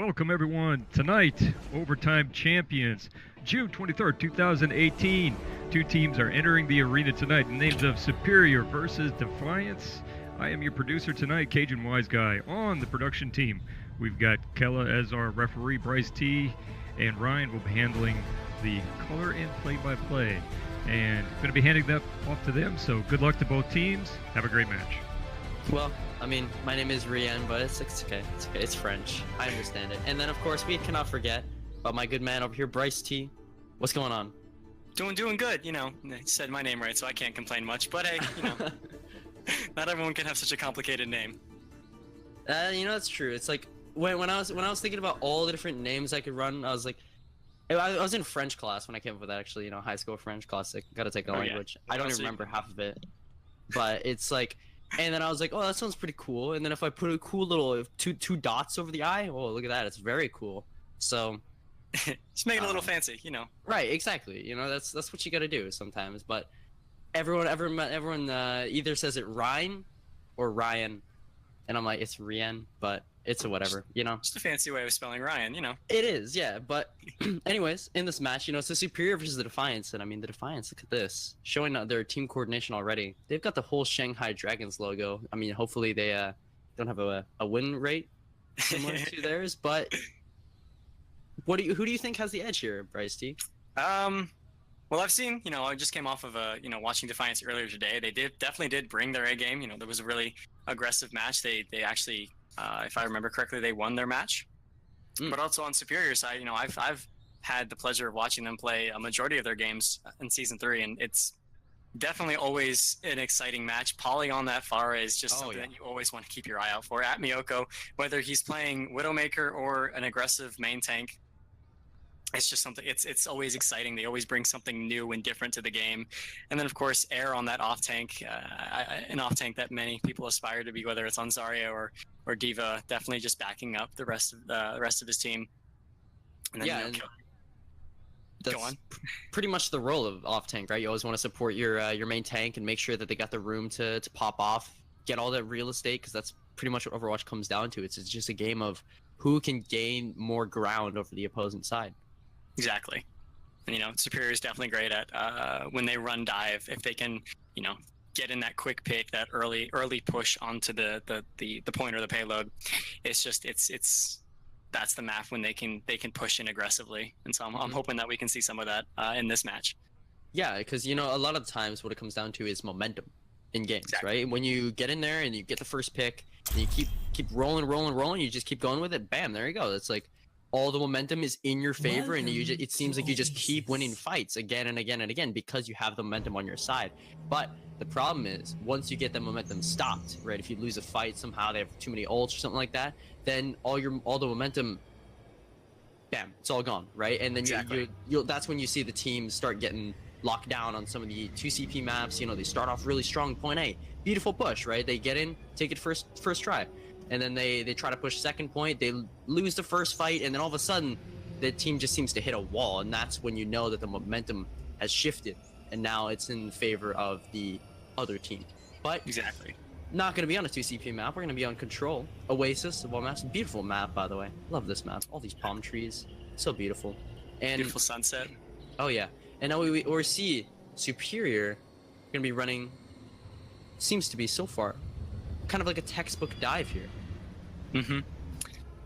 Welcome everyone. Tonight, Overtime Champions, June 23rd, 2018. Two teams are entering the arena tonight. The names of Superior versus Defiance. I am your producer tonight, Cajun Wise Guy. On the production team, we've got Kella as our referee, Bryce T, and Ryan will be handling the color and play-by-play. And going to be handing that off to them, so good luck to both teams. Have a great match. Well, I mean, my name is Rian, but it's okay. It's okay. It's French. I understand it. And then, of course, we cannot forget about my good man over here, Bryce T. What's going on? Doing good. You know, I said my name right, so I can't complain much. But hey, you know, not everyone can have such a complicated name. You know, that's true. It's like when I was thinking about all the different names I could run, I was like, I was in French class when I came up with that. Actually, you know, high school French class. I gotta take a language. Yeah. I don't even remember half of it, but it's like. And then I was like, oh, that sounds pretty cool. And then if I put a cool little two dots over the eye, oh, look at that. It's very cool. So just make it a little fancy, you know. Right, exactly. You know, that's what you got to do sometimes. But everyone either says it Ryan or Ryan. And I'm like, it's Rian, but it's a whatever, you know. Just a fancy way of spelling Ryan, you know. It is, yeah. But anyways, in this match, you know, it's the Superior versus the Defiance. And I mean, the Defiance, look at this. Showing their team coordination already. They've got the whole Shanghai Dragons logo. I mean, hopefully they don't have a win rate similar to theirs. But who do you think has the edge here, Bryce T? Well, I've seen, you know, I just came off of watching Defiance earlier today. They definitely did bring their A game. You know, there was a really aggressive match. They actually, if I remember correctly, they won their match. But also on Superior side, you know, I've had the pleasure of watching them play a majority of their games in Season 3, and it's definitely always an exciting match. Polly on that far is just something that you always want to keep your eye out for. At Miyoko, whether he's playing Widowmaker or an aggressive main tank, it's just something. It's always exciting. They always bring something new and different to the game. And then of course, Air on that off tank, an off tank that many people aspire to be, whether it's on Zarya or Diva, definitely just backing up the rest of his team. And then, yeah, go on. Pretty much the role of off tank, right? You always want to support your main tank and make sure that they got the room to pop off, get all that real estate, because that's pretty much what Overwatch comes down to. It's just a game of who can gain more ground over the opposing side. Exactly. And, you know, Superior is definitely great at when they run dive, if they can, you know, get in that quick pick, that early push onto the point or the payload. It's just that's the map when they can push in aggressively. And so I'm hoping that we can see some of that in this match. Yeah, because, you know, a lot of the times what it comes down to is momentum in games, exactly. Right? When you get in there and you get the first pick and you keep rolling, you just keep going with it, bam, there you go. It's like all the momentum is in your favor, and it seems like you just keep winning fights again and again and again because you have the momentum on your side. But the problem is, once you get the momentum stopped, right? If you lose a fight somehow, they have too many ults or something like that, then all the momentum, bam, it's all gone, right? And then exactly. that's when you see the teams start getting locked down on some of the 2CP maps. You know, they start off really strong, point A, beautiful push, right? They get in, take it first try. And then they try to push second point, they lose the first fight, and then all of a sudden, the team just seems to hit a wall, and that's when you know that the momentum has shifted, and now it's in favor of the other team. But exactly, not going to be on a 2CP map, we're going to be on Control, Oasis, well, that's a beautiful map, by the way. Love this map, all these palm trees, so beautiful. And beautiful sunset. Oh yeah, and now we see Superior going to be running, seems to be so far, kind of like a textbook dive here. You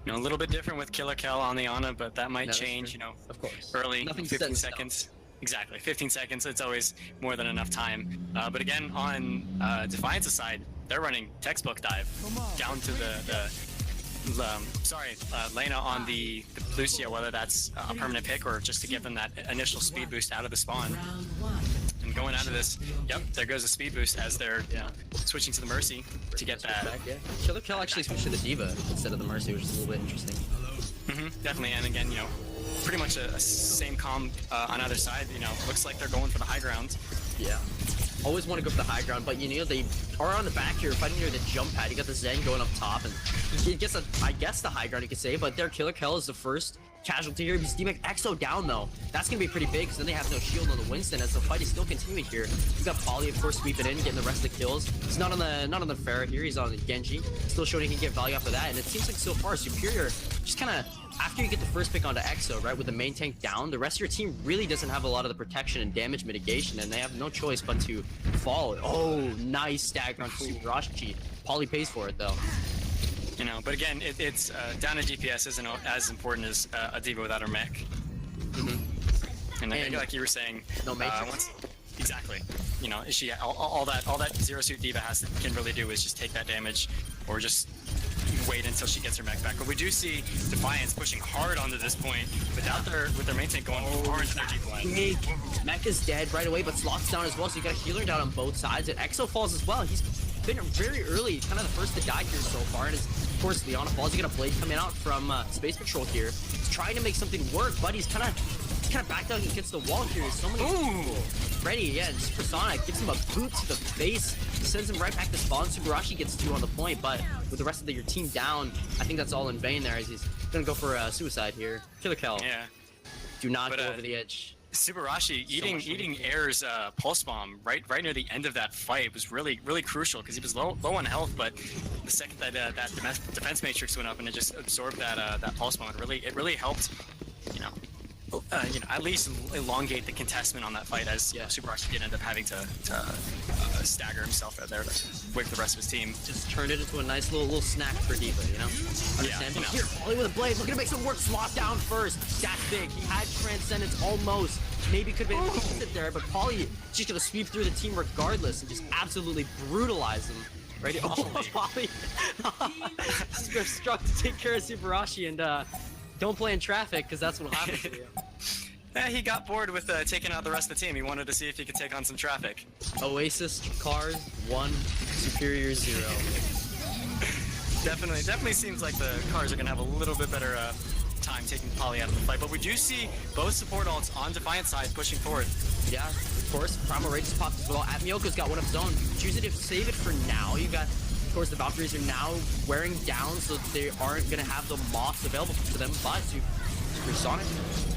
know, a little bit different with Killer Kel on the Ana, but that might change, you know, of course. Early, Nothing 15 seconds. Exactly, 15 seconds, it's always more than enough time. But again, on Defiance's side, they're running textbook dive down to Lena on the Lucio, whether that's a permanent pick or just to give them that initial speed boost out of the spawn. And going out of this, yep, there goes the speed boost as they're switching to the Mercy to get that. Killer Kill actually switched to the Diva instead of the Mercy, which is a little bit interesting. Definitely, and again, you know, pretty much a same comp on either side. You know, looks like they're going for the high ground. Yeah. Always want to go for the high ground, but you know, they are on the back here fighting near the jump pad. You got the Zen going up top, and he gets I guess the high ground you could say, but their Killer Kill is the first casualty here. He's DMAC Exo down though. That's gonna be pretty big because then they have no shield on the Winston as the fight is still continuing here. He's got Polly, of course, sweeping in, getting the rest of the kills. He's not on the Pharah here. He's on the Genji. Still showing he can get value off of that. And it seems like so far Superior just kind of, after you get the first pick onto Exo, right, with the main tank down, the rest of your team really doesn't have a lot of the protection and damage mitigation, and they have no choice but to fall. Oh, nice stagger on Subarashi. Polly pays for it though. You know, but again, it's down to DPS isn't as important as a diva without her mech. And I think, like you were saying, no matrix. Exactly. You know, she all that zero suit diva can really do is just take that damage, or just wait until she gets her mech back. But we do see Defiance pushing hard onto this point without with their main tank going far into their deep lane. Mech is dead right away, but Sloth's down as well, so you got a healer down on both sides, and Exo falls as well. He's been very early, kind of the first to die here so far, and of course Leona falls. You got a blade coming out from Space Patrol here. He's trying to make something work, but he's kind of backed out against the wall here. So many people ready, yeah, and Supersonic gives him a boot to the face, sends him right back to spawn. Subarashi gets 2 on the point, but with the rest of your team down, I think that's all in vain there, as he's gonna go for a suicide here. Killer kill. Yeah. Do not go over the edge. Subarashi eating Air's pulse bomb right near the end of that fight was really crucial, because he was low on health, but the second that that defense matrix went up and it just absorbed that pulse bomb, it really helped, you know, at least elongate the contestment on that fight, as Subarashi did end up having to stagger himself out there to wake the rest of his team. Just turned it into a nice little snack for Diva, you know? Understand? Yeah, Here, Polly with a blade, looking to make some work. Slot down first. That's big. He had Transcendence almost. Maybe could have been sit there, but Polly just gonna sweep through the team regardless and just absolutely brutalize them. Right here. Oh, Polly struck to take care of Subarashi, and don't play in traffic, because that's what happens to you. He got bored with taking out the rest of the team. He wanted to see if he could take on some traffic. Oasis cars 1, Superior 0. Definitely seems like the cars are gonna have a little bit better time taking Polly out of the fight. But we do see both support ults on Defiance side pushing forward. Yeah, of course. Primal Rage just popped as well. Admioko's got one of his own. Choosing to save it for now. You got, of course, the Valkyries are now wearing down, so they aren't gonna have the moss available to them. But Sonic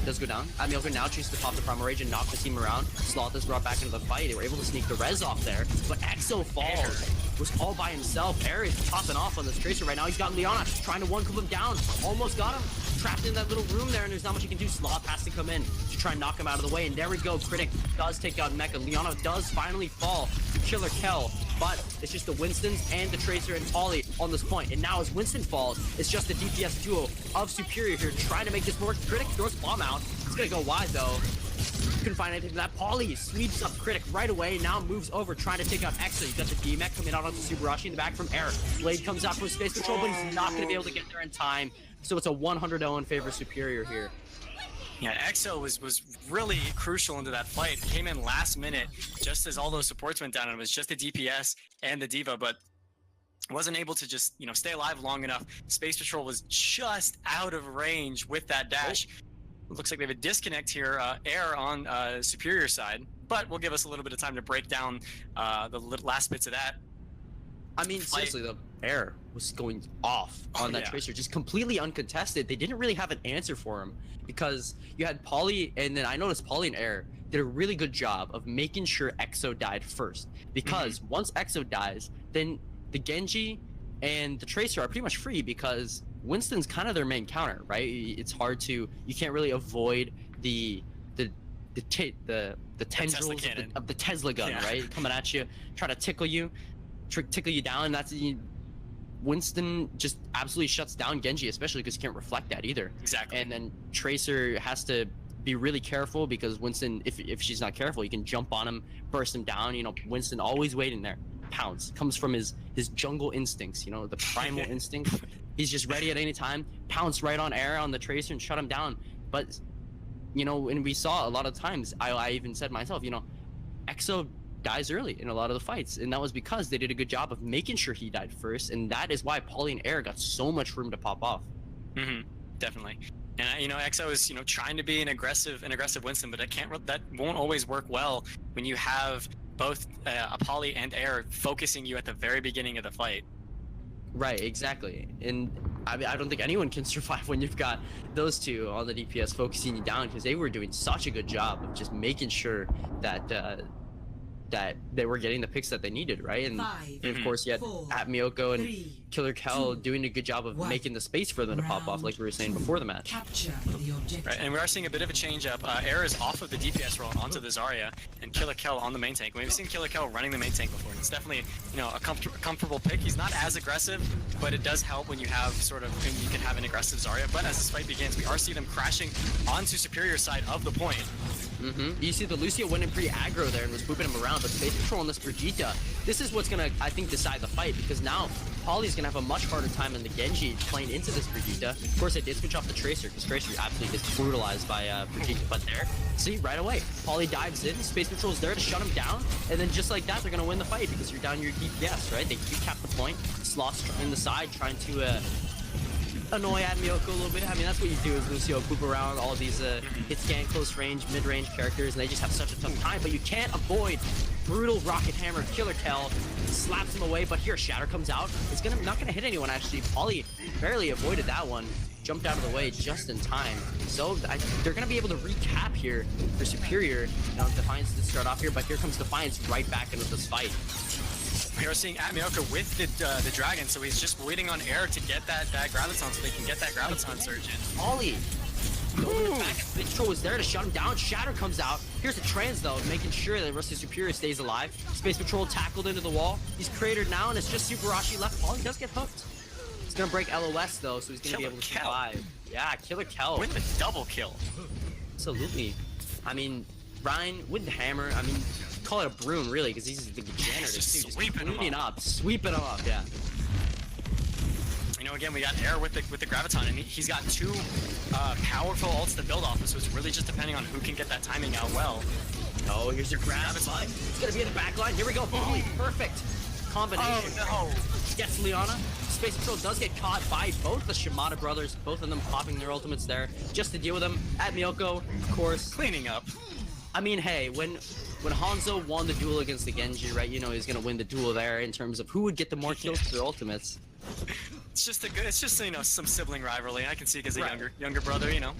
does go down. Admioko now chooses to pop the Primal Rage and knock the team around. Sloth is brought back into the fight. They were able to sneak the res off there, but Exo falls. Was all by himself. Air is popping off on this Tracer right now. He's got Leona trying to one-clip him down. Almost got him. Trapped in that little room there, and there's not much you can do. Sloth has to come in to try and knock him out of the way, and there we go. Critic does take out Mecha. Leona does finally fall. Killer kill. But it's just the Winstons and the Tracer and Polly on this point. And now as Winston falls, it's just the DPS duo of Superior here trying to make this work. Critic throws bomb out. It's gonna go wide though. Couldn't find anything for that. Polly sweeps up Critic right away. Now moves over trying to take out Exo. You got the DMAC coming out onto Subarashi in the back from Air. Blade comes out from Space Patrol, but he's not gonna be able to get there in time. So it's a 100-0 in favor of Superior here. Yeah, Exo was really crucial into that fight. Came in last minute, just as all those supports went down, and it was just the DPS and the Diva, but wasn't able to just, you know, stay alive long enough. Space Patrol was just out of range with that dash. It looks like they have a disconnect here, Air on Superior side, but will give us a little bit of time to break down the last bits of that. I mean, seriously, the Air was going off on that Tracer, just completely uncontested. They didn't really have an answer for him, because you had Polly, and then I noticed Polly and Air did a really good job of making sure Exo died first. Because once Exo dies, then the Genji and the Tracer are pretty much free, because Winston's kind of their main counter, right? It's hard to, you can't really avoid the tendrils of the Tesla gun, right? Coming at you, try to tickle you down, and that's Winston just absolutely shuts down Genji, especially because he can't reflect that either. Exactly. And then Tracer has to be really careful, because Winston, if she's not careful, you can jump on him, burst him down. You know, Winston always waiting there. Pounce comes from his jungle instincts, you know, the primal instinct. He's just ready at any time. Pounce right on Air on the Tracer and shut him down. But you know, and we saw a lot of times, I even said myself, you know, Exo dies early in a lot of the fights, and that was because they did a good job of making sure he died first, and that is why Polly and Air got so much room to pop off. Definitely. And you know, Exo is, you know, trying to be an aggressive Winston, but that won't always work well when you have both Polly and Air focusing you at the very beginning of the fight. Right, exactly. And I mean, I don't think anyone can survive when you've got those two on the DPS focusing you down, because they were doing such a good job of just making sure that that they were getting the picks that they needed, right? And of course, you had at Miyoko and Killer Kel doing a good job of making the space for them to pop off, like we were saying before the match. Right, and we are seeing a bit of a change up. Air is off of the DPS role onto the Zarya, and Killer Kel on the main tank. We've seen Killer Kel running the main tank before, and it's definitely, you know, a comfortable pick. He's not as aggressive, but it does help when you have when you can have an aggressive Zarya. But as this fight begins, we are seeing them crashing onto Superior side of the point. You see the Lucio went in pretty aggro there and was moving him around, but Space Patrol on this Brigitte, this is what's gonna, I think, decide the fight, because now Polly's gonna have a much harder time than the Genji playing into this Brigitte. Of course, they did switch off the Tracer, because Tracer absolutely gets brutalized by Brigitte, but there, see, right away, Polly dives in, Space Patrol's there to shut him down, and then just like that, they're gonna win the fight, because you're down your DPS, right? They cap the point, Sloth's in the side, trying to annoy at Miyoko a little bit. I mean, that's what you do as Lucio, poop around all these hit scan, close range, mid-range characters, and they just have such a tough time, but you can't avoid brutal rocket hammer Killer Kel, slaps him away, but here Shatter comes out. It's not gonna hit anyone actually. Polly barely avoided that one, jumped out of the way just in time. So they're gonna be able to recap here for Superior. Now Defiance did start off here, but here comes Defiance right back into this fight. We are seeing Atmioka with the dragon, so he's just waiting on Air to get that graviton, so they can get that graviton surge in. Ollie! Going back, Space Patrol was there to shut him down. Shatter comes out. Here's the trans though, making sure that the rest of Superior stays alive. Space Patrol tackled into the wall. He's cratered now, and it's just Super Rashi left. Ollie does get hooked. He's gonna break LOS though, so he's gonna be able to survive. Yeah, Killer Kel. With a double kill. Absolutely. I mean, Ryan with the hammer, I mean, call it a broom really, because he's the janitor. Just sweeping him up. Sweeping him up, yeah. You know, again, we got Air with the graviton, and he's got two powerful ults to build off of, so it's really just depending on who can get that timing out well. Oh, here's your graviton. It's gonna be in the back line. Here we go. Holy perfect combination. Oh, no. Gets Liana. Space Patrol does get caught by both the Shimada brothers, both of them popping their ultimates there just to deal with them. At Miyoko, of course. Cleaning up. I mean, hey, when Hanzo won the duel against the Genji, right, you know he's gonna win the duel there in terms of who would get the more kills for their ultimates. It's just you know, some sibling rivalry. I can see it as a younger brother, you know.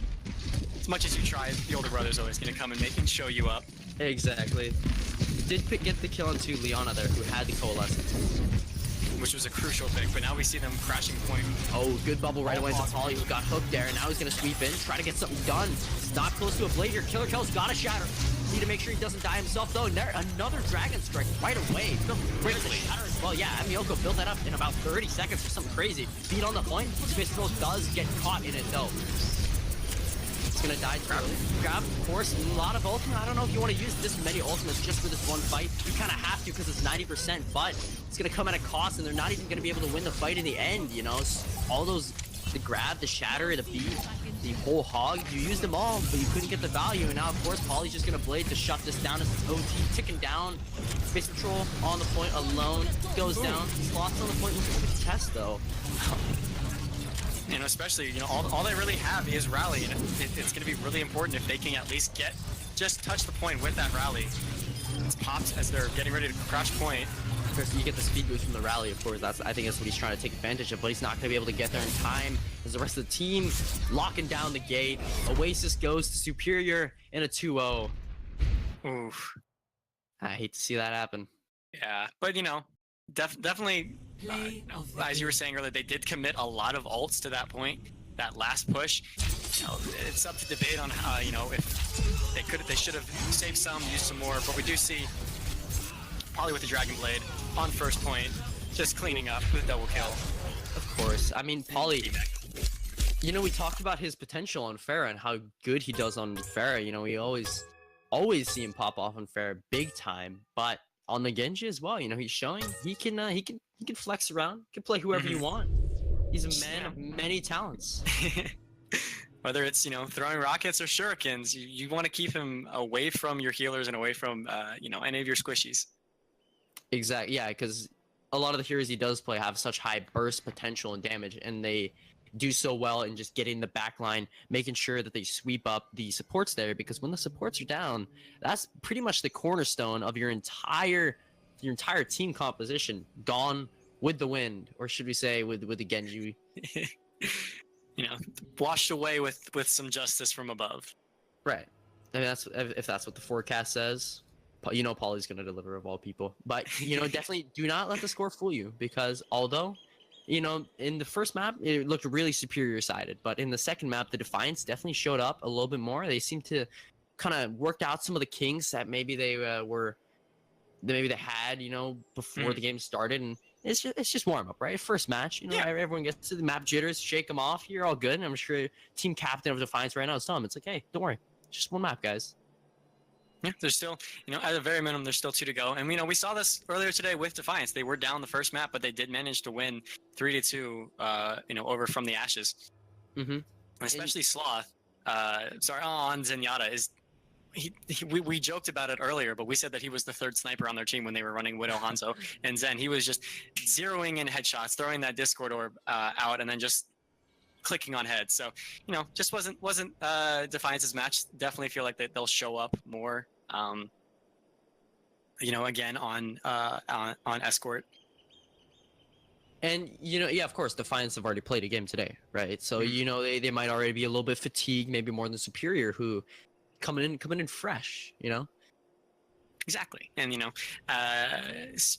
As much as you try, the older brother's always gonna come and show you up. Exactly. Did get the kill onto Liana there, who had the coalescence, which was a crucial pick, but now we see them crashing point. Oh, good bubble right away to Polly, who got hooked there, and now he's gonna sweep in, try to get something done. Stop close to a blade here. Killer Kel's got a shatter. Need to make sure he doesn't die himself though. And there, another dragon strike right away. Quickly. Well, yeah, Miyoko built that up in about 30 seconds or something crazy. Beat on the point. Space Patrol does get caught in it though. It's gonna die too. Grab, of course, a lot of ultimate. I don't know if you want to use this many ultimates just for this one fight. You kind of have to because it's 90%, but it's gonna come at a cost, and they're not even gonna be able to win the fight in the end. You know, all those, the grab, the shatter, the beat, the whole hog. You used them all, but you couldn't get the value. And now, of course, Polly's just gonna blade to shut this down as it's OT ticking down. Space Patrol on the point alone goes down. Sloth's on the point with a quick test though. And especially, you know, all they really have is rally, and it's going to be really important if they can at least just touch the point with that rally. It's popped as they're getting ready to crash point. Of course, you get the speed boost from the rally, of course. I think that's what he's trying to take advantage of, but he's not going to be able to get there in time as the rest of the team locking down the gate. Oasis goes to Superior in a 2-0. Oof. I hate to see that happen. Yeah, but you know, definitely, as you were saying earlier, they did commit a lot of ults to that point. That last push, you know, it's up to debate on how, you know, if they should have saved some, used some more. But we do see Polly with the Dragon Blade on first point, just cleaning up with a double kill. Of course, I mean Polly. You know, we talked about his potential on Pharah and how good he does on Pharah. You know, we always see him pop off on Pharah big time, but on the Genji as well, you know, he's showing he can flex around, can play whoever you want. He's a man of many talents. Whether it's, you know, throwing rockets or shurikens, you want to keep him away from your healers and away from you know, any of your squishies. Exactly, yeah, because a lot of the heroes he does play have such high burst potential and damage, and they do so well in just getting the backline, making sure that they sweep up the supports there, because when the supports are down, that's pretty much the cornerstone of your entire team composition gone with the wind, or should we say with the Genji. you know, washed away with some justice from above. Right. I mean, that's if that's what the forecast says. You know, Pauly's going to deliver of all people. But, you know, definitely do not let the score fool you, because although, you know, in the first map, it looked really superior sided. But in the second map, the Defiance definitely showed up a little bit more. They seemed to kind of work out some of the kinks that maybe they maybe they had, you know, before the game started. And it's just warm up, right? First match, you know, everyone gets to the map jitters, shake them off. You're all good. And I'm sure team captain of Defiance right now is telling them, it's like, hey, don't worry. It's just one map, guys. Yeah, there's still, you know, at the very minimum, there's still 2 to go. And, you know, we saw this earlier today with Defiance. They were down the first map, but they did manage to win 3-2, you know, over from the Ashes. Mm-hmm. Especially Sloth, on Zenyatta we joked about it earlier, but we said that he was the 3rd sniper on their team when they were running Widow Hanzo. And Zen, he was just zeroing in headshots, throwing that Discord orb out, and then just clicking on heads. So, you know, just wasn't Defiance's match. Definitely feel like they'll show up more. You know, again on escort. And, you know, yeah, of course, Defiance have already played a game today, right? So, you know, they might already be a little bit fatigued, maybe more than Superior, who coming in fresh, you know? Exactly. And, you know,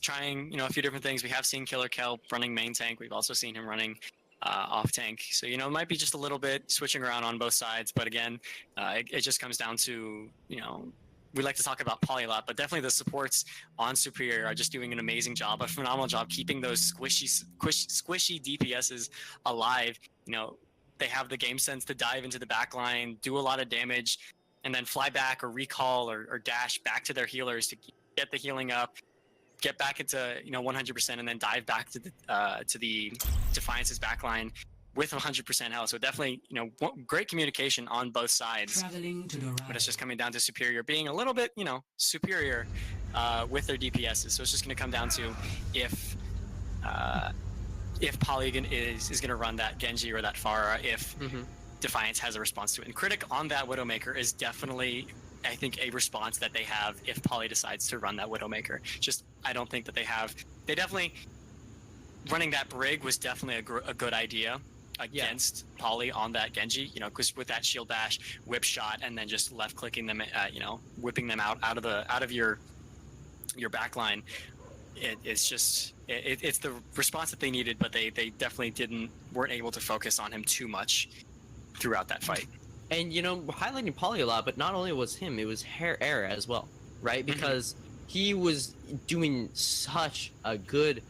trying, you know, a few different things. We have seen Killer Kel running main tank. We've also seen him running off tank. So, you know, it might be just a little bit switching around on both sides. But again, it just comes down to, you know, we like to talk about Pauly a lot, but definitely the supports on Superior are just doing an amazing job, a phenomenal job keeping those squishy DPSs alive. You know, they have the game sense to dive into the back line, do a lot of damage, and then fly back or recall or dash back to their healers to get the healing up, get back into, you know, 100%, and then dive back to the Defiance's backline with 100% health. So definitely, you know, great communication on both sides. But it's just coming down to Superior being a little bit, you know, superior with their DPSs. So it's just going to come down to if Polygon is going to run that Genji or that Pharah, if Defiance has a response to it. And Critic on that Widowmaker is definitely, I think, a response that they have if Pauly decides to run that Widowmaker. Just, I don't think that they have. They definitely, running that Brig was definitely a good idea against Pauly on that Genji, you know, because with that shield bash, whip shot, and then just left clicking them, you know, whipping them out of your backline. It's just it's the response that they needed, but they definitely weren't able to focus on him too much throughout that fight. And, you know, highlighting Pauly a lot, but not only was him, it was Era as well, right? Because he was doing such a good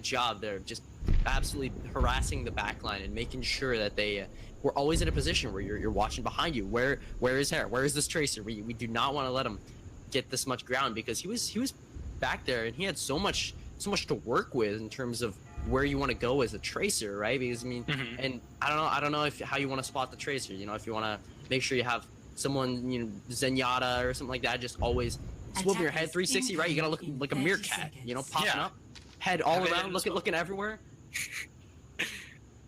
job there, just absolutely harassing the backline and making sure that they were always in a position where you're watching behind you. Where is Hera? Where is this Tracer? We do not want to let him get this much ground, because he was back there and he had so much to work with in terms of where you want to go as a Tracer, right? Because I mean, and I don't know how you want to spot the Tracer. You know, if you want to make sure you have someone, you know, Zenyatta or something like that, just always swooping your head 360, right? You gotta look like a meerkat, you know, popping up, head all around, looking everywhere.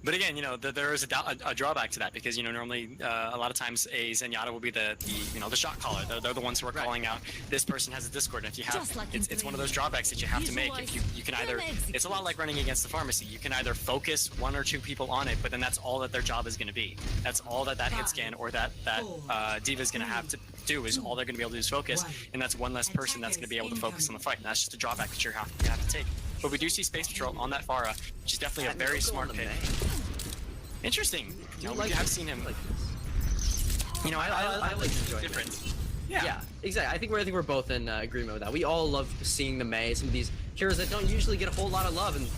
But again, you know, there is a drawback to that, because, you know, normally a lot of times a Zenyatta will be the you know, the shot caller. They're the ones who are calling out, this person has a Discord. And if you have, it's one of those drawbacks that you have to make. If you can either, it's a lot like running against the pharmacy. You can either focus 1 or 2 people on it, but then that's all that their job is going to be. That's all that hit scan or that diva is going to have to do, is all they're going to be able to do is focus, and that's one less person that's going to be able to focus on the fight. And that's just a drawback that you have to take. But we do see Space Patrol on that Pharah, which is definitely a very smart pick. Interesting. You know, we have seen him. You know, I like different. Yeah, exactly. I think we're both in agreement with that. We all love seeing the Mei, some of these heroes that don't usually get a whole lot of love, and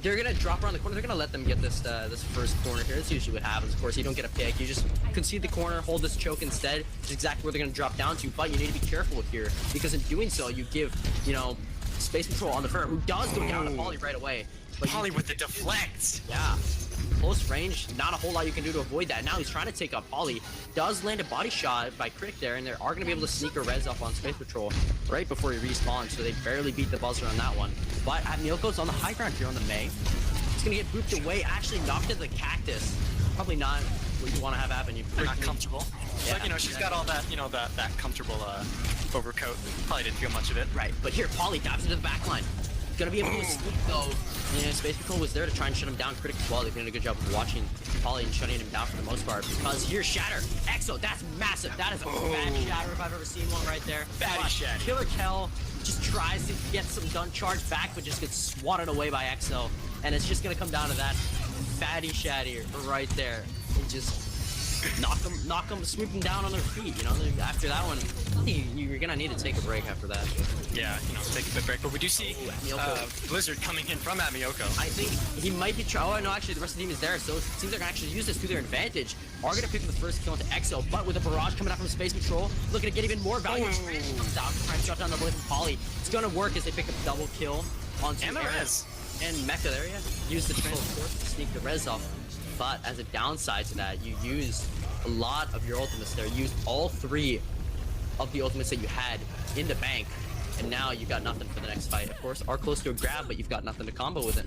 they're gonna drop around the corner. They're gonna let them get this first corner here. That's usually what happens. Of course, you don't get a pick. You just concede the corner, hold this choke instead. It's exactly where they're gonna drop down to. But you need to be careful here, because in doing so, you give, you know, Space Patrol on the Pharah, who does go down to Pauly right away. But Pauly with the deflect. Yeah. Close range, not a whole lot you can do to avoid that. Now he's trying to take out Pauly. Does land a body shot by Critic there, and they are going to be able to sneak a res up on Space Patrol right before he respawns, so they barely beat the buzzer on that one. But Milko's on the high ground here on the Mei. He's going to get booped away, actually knocked into the cactus. Probably not what you want to have happen. You're not comfortable. Yeah. But, you know, she's got all that, you know, that comfortable overcoat. Probably didn't feel much of it. Right, but here, Pauly dives into the back line. Gonna be able to escape though. Yeah, Space Patrol was there to try and shut him down. Critic as well. They've done a good job of watching Polly and shutting him down for the most part. Because here's Shatter. Exo, that's massive. That is a bad Shatter if I've ever seen one right there. Fatty Shatter. Killer Kel just tries to get some gun charge back, but just gets swatted away by Exo. And it's just gonna come down to that fatty Shatter right there. And just knock them, sweep them down on their feet. You know, after that one, you're gonna need to take a break after that. Yeah, you know, take a bit break. But we do see Blizzard coming in from Amioko. I think he might be oh no, actually the rest of the team is there, so it seems they're gonna actually use this to their advantage. Are gonna pick up the first kill into Exo, but with a barrage coming out from Space Patrol, looking to get even more value. Comes down, trying to shut down the blade from Polly. It's gonna work as they pick up double kill onto And the res. And Mecha there, yeah. Use the triple force to sneak the res off. But as a downside to that, you used a lot of your ultimates there. You used all 3 of the ultimates that you had in the bank, and now you got nothing for the next fight. Of course, are close to a grab, but you've got nothing to combo with it.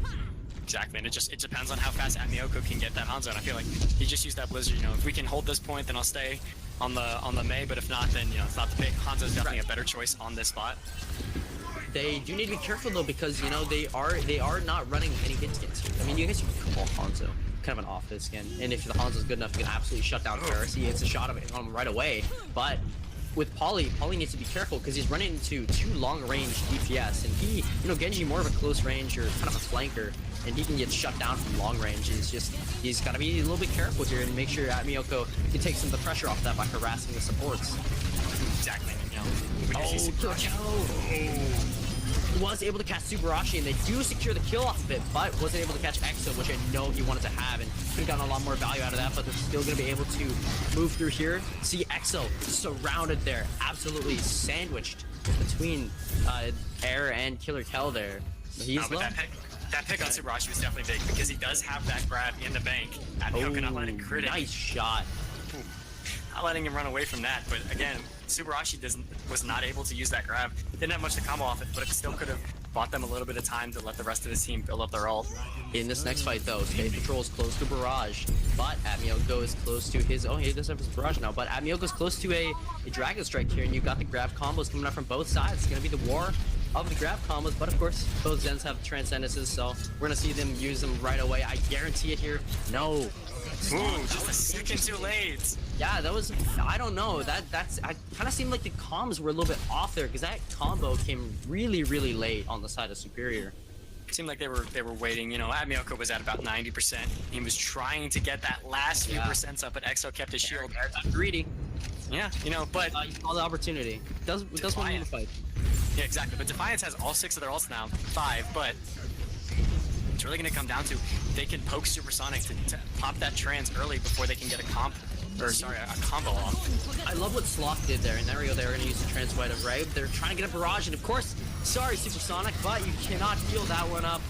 Exactly, and it depends on how fast Amioko can get that Hanzo. And I feel like he just used that Blizzard. You know, if we can hold this point, then I'll stay on the Mei. But if not, then you know it's not the pick. Hanzo's definitely a better choice on this spot. They do need to be careful though, because you know they are not running any hit skins here. I mean, you guys can call Hanzo kind of an off hit skin, and if the Hanzo's good enough, you can absolutely shut down Paris. He hits a shot of it on him right away. But with Polly needs to be careful because he's running into 2 long-range DPS, and he, you know, Genji more of a close range or kind of a flanker, and he can get shut down from long range. He's got to be a little bit careful here and make sure Amioko can take some of the pressure off that by harassing the supports. Exactly. You know, Was able to catch Subarashi, and they do secure the kill off of it, but wasn't able to catch Exo, which I know he wanted to have, and could have gotten a lot more value out of that, but they're still going to be able to move through here. See Exo surrounded there, absolutely sandwiched between Air and Killer Kel there. He's low. That pick on Subarashi was definitely big because he does have that grab in the bank. Amioko not letting critic. Nice shot. Not letting him run away from that, but again, Subarashi was not able to use that grab. Didn't have much to combo off it, but it still could have bought them a little bit of time to let the rest of the team build up their ult. In this next fight though, Space Patrol is close to Barrage, but Amioko is close to his, he does have his Barrage now, but Amioko is close to a Dragon Strike here, and you've got the grab combos coming up from both sides. It's going to be the war of the grab combos, but of course, both Zens have Transcendences, so we're going to see them use them right away. I guarantee it here. No. Ooh, just a second too late. Yeah, that was, I don't know, that's, I kind of seemed like the comms were a little bit off there, because that combo came really, really late on the side of Superior. It seemed like they were waiting, you know, Amioko was at about 90%. He was trying to get that last few percents up, but Exo kept his shield. Greedy. Yeah, you know, but... you saw the opportunity. Does want to fight. Yeah, exactly, but Defiance has all 6 of their ults now, 5, but... It's really going to come down to they can poke Supersonic to pop that trans early before they can get a combo off. I love what Sloth did there. In that area, they're going to use the trans white of Ray. They're trying to get a barrage, and of course, sorry Supersonic, but you cannot heal that one up.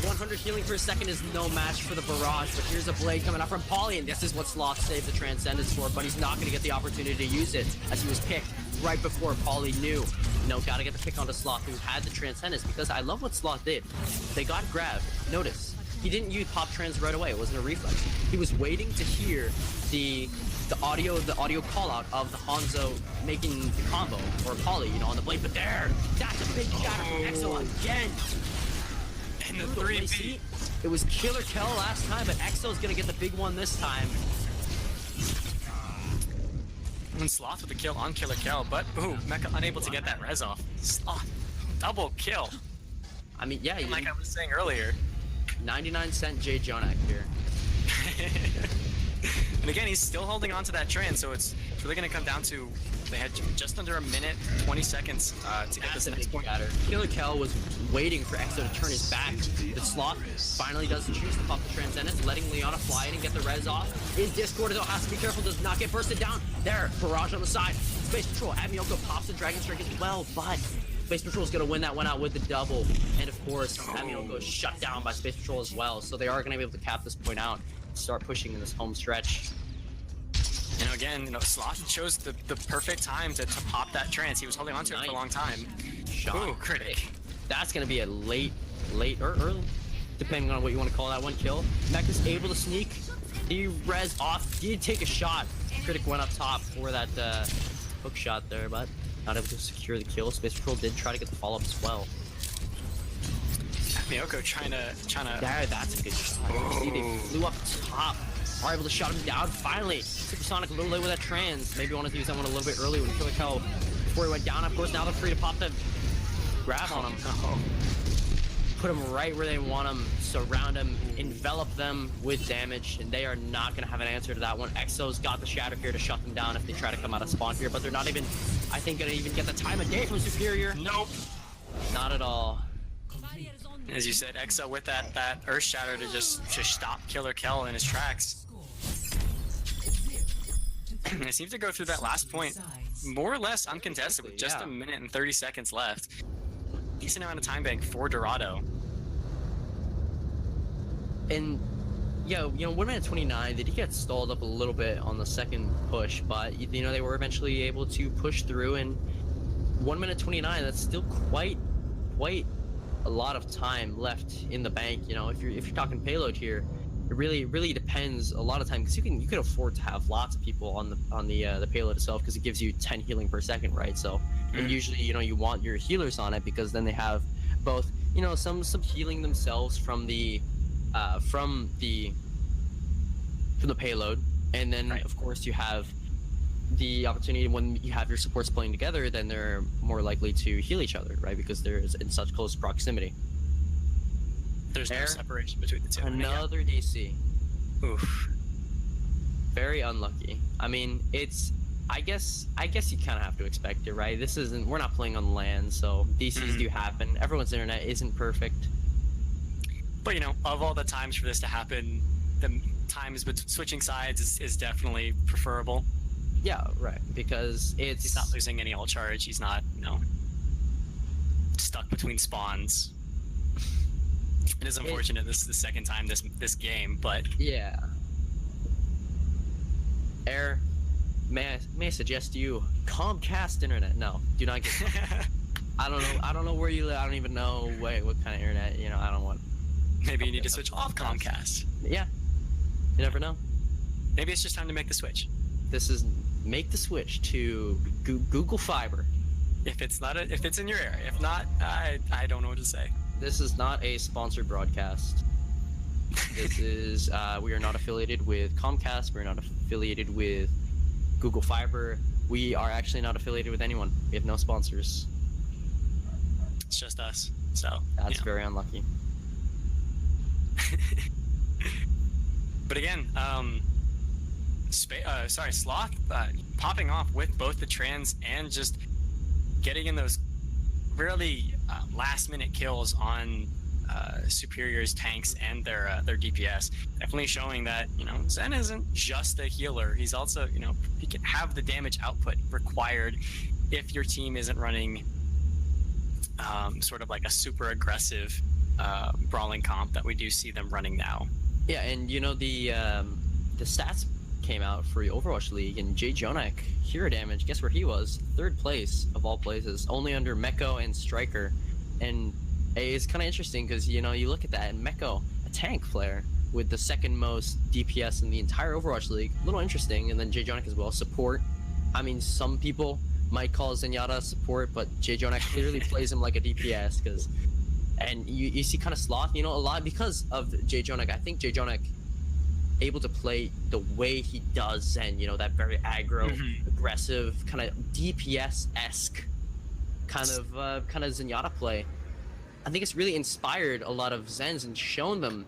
100 healing per second is no match for the barrage, but here's a blade coming up from Polly, and this is what Sloth saved the Transcendence for, but he's not going to get the opportunity to use it, as he was picked right before Polly knew. No, gotta get the pick onto Sloth, who had the Transcendence, because I love what Sloth did. They got grabbed. Notice, he didn't use pop trans right away. It wasn't a reflex. He was waiting to hear the audio call out of the Hanzo making the combo, or Polly, you know, on the blade, but there, that's a big shatter from Exo again. And the 3P. It was Killer Kel last time, but Exo's gonna get the big one this time. And Sloth with the kill on Killer Kel, but ooh, Mecha unable to get that res off. Sloth, double kill. I mean, yeah, like I was saying earlier. 99-cent Jay Jonak here. And again, he's still holding on to that trend, so it's really going to come down to they had just under a minute, 20 seconds to get this next point. Killer Kel was waiting for Exo to turn his back. The Sloth finally does choose to pop the Transcendence, letting Leona fly in and get the res off. His Discord though has to be careful, does not get bursted down. There, barrage on the side. Space Patrol, Amioko pops the Dragon Strike as well, but Space Patrol is going to win that one out with the double. And of course, Amioko is shut down by Space Patrol as well, so they are going to be able to cap this point out and start pushing in this home stretch. And again, you know, Sloth chose the perfect time to pop that trance. He was holding on to it for a long time. Shot. Ooh, critic. That's going to be a late or early, depending on what you want to call that one kill. Mecha's able to sneak the res off. Did take a shot. Critic went up top for that hook shot there, but not able to secure the kill. Space Patrol did try to get the follow-up as well. Miyoko trying to. There, that's a good shot. You see, they flew up top. Are able to shut him down. Finally, Supersonic a little late with that trans. Maybe wanted to use that one a little bit early when Killer Kel before he went down. Of course, now they're free to pop the grab on him. Put him right where they want him. Surround him. Envelop them with damage, and they are not gonna have an answer to that one. Exo's got the Shatter here to shut them down if they try to come out of spawn here, but they're not even, I think, gonna even get the time of day from Superior. Nope. Not at all. As you said, Exo with that Earth Shatter to just stop Killer Kel in his tracks. They seem to go through that last point more or less uncontested with just a minute and 30 seconds left. Decent amount of time bank for Dorado. And yeah, 1 minute 29, they did get stalled up a little bit on the second push, but they were eventually able to push through. And 1 minute 29, that's still quite a lot of time left in the bank. If you're talking payload here, it really depends a lot of time, because you could afford to have lots of people on the payload itself, because it gives you 10 healing per second, right? So and usually you want your healers on it, because then they have both some healing themselves from the payload, and then of course you have the opportunity when you have your supports playing together, then they're more likely to heal each other, right? Because they're in such close proximity. There's no separation between the two. Another DC. Oof. Very unlucky. I mean, I guess you kind of have to expect it, right? We're not playing on land, so DCs do happen. Everyone's internet isn't perfect. But of all the times for this to happen, the times switching sides is definitely preferable. Yeah, right. Because he's not losing any ult charge. He's not, stuck between spawns. It is unfortunate this is the second time this game, but yeah. Air, may I suggest to you Comcast internet? No, do not get. I don't know where you live. I don't even know what kind of internet. I don't want. Maybe you need to switch off Comcast. Yeah, you never know. Maybe it's just time to make the switch. Make the switch to Google Fiber. If it's in your area. If not, I don't know what to say. This is not a sponsored broadcast. This is we are not affiliated with Comcast. We're not affiliated with Google Fiber. We are actually not affiliated with anyone. We have no sponsors. It's just us. So that's very unlucky. But again, Sloth popping off with both the trans and just getting in those really last-minute kills on Superior's tanks and their DPS, definitely showing that Zen isn't just a healer. He's also he can have the damage output required if your team isn't running sort of like a super aggressive brawling comp that we do see them running now. Yeah, and the stats came out for the Overwatch League, and Jay Jonak hero damage, guess where he was? 3rd place of all places, only under Meko and Striker. And it's kind of interesting because you look at that, and Meko, a tank player with the 2nd most DPS in the entire Overwatch League, a little interesting. And then Jay Jonak as well, support. I mean, some people might call Zenyatta support, but Jay Jonak clearly plays him like a DPS, and you see kind of Sloth, a lot because of Jay Jonak. I think Jay Jonak able to play the way he does, and that very aggro, aggressive, kind of DPS-esque kind of Zenyatta play. I think it's really inspired a lot of Zens and shown them,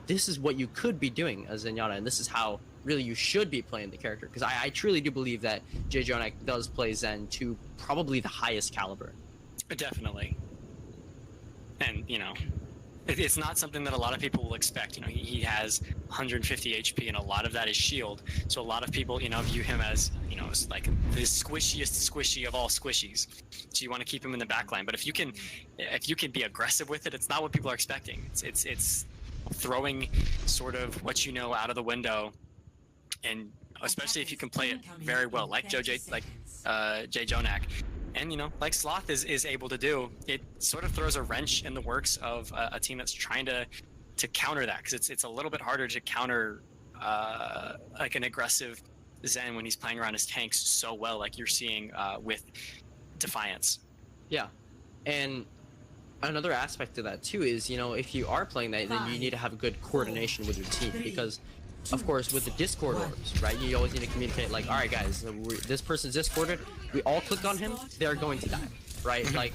this is what you could be doing as Zenyatta, and this is how really you should be playing the character. Because I truly do believe that Jay Jonak does play Zen to probably the highest caliber. Definitely. And it's not something that a lot of people will expect. He has 150 HP, and a lot of that is shield. So a lot of people, view him as, like the squishiest squishy of all squishies. So you want to keep him in the backline. But if you can be aggressive with it, it's not what people are expecting. It's throwing sort of what out of the window, and especially if you can play it very well, like Jay Jonak. And like Sloth is able to do, it sort of throws a wrench in the works of a team that's trying to counter that, because it's a little bit harder to counter like an aggressive Zen when he's playing around his tanks so well, like you're seeing with Defiance. Yeah, and another aspect to that too is, you know, if you are playing that, then you need to have a good coordination with your team because, of course, with the Discord orbs, right? You always need to communicate like, all right, guys, this person's Discorded. We all click on him. They're going to die, right? Like,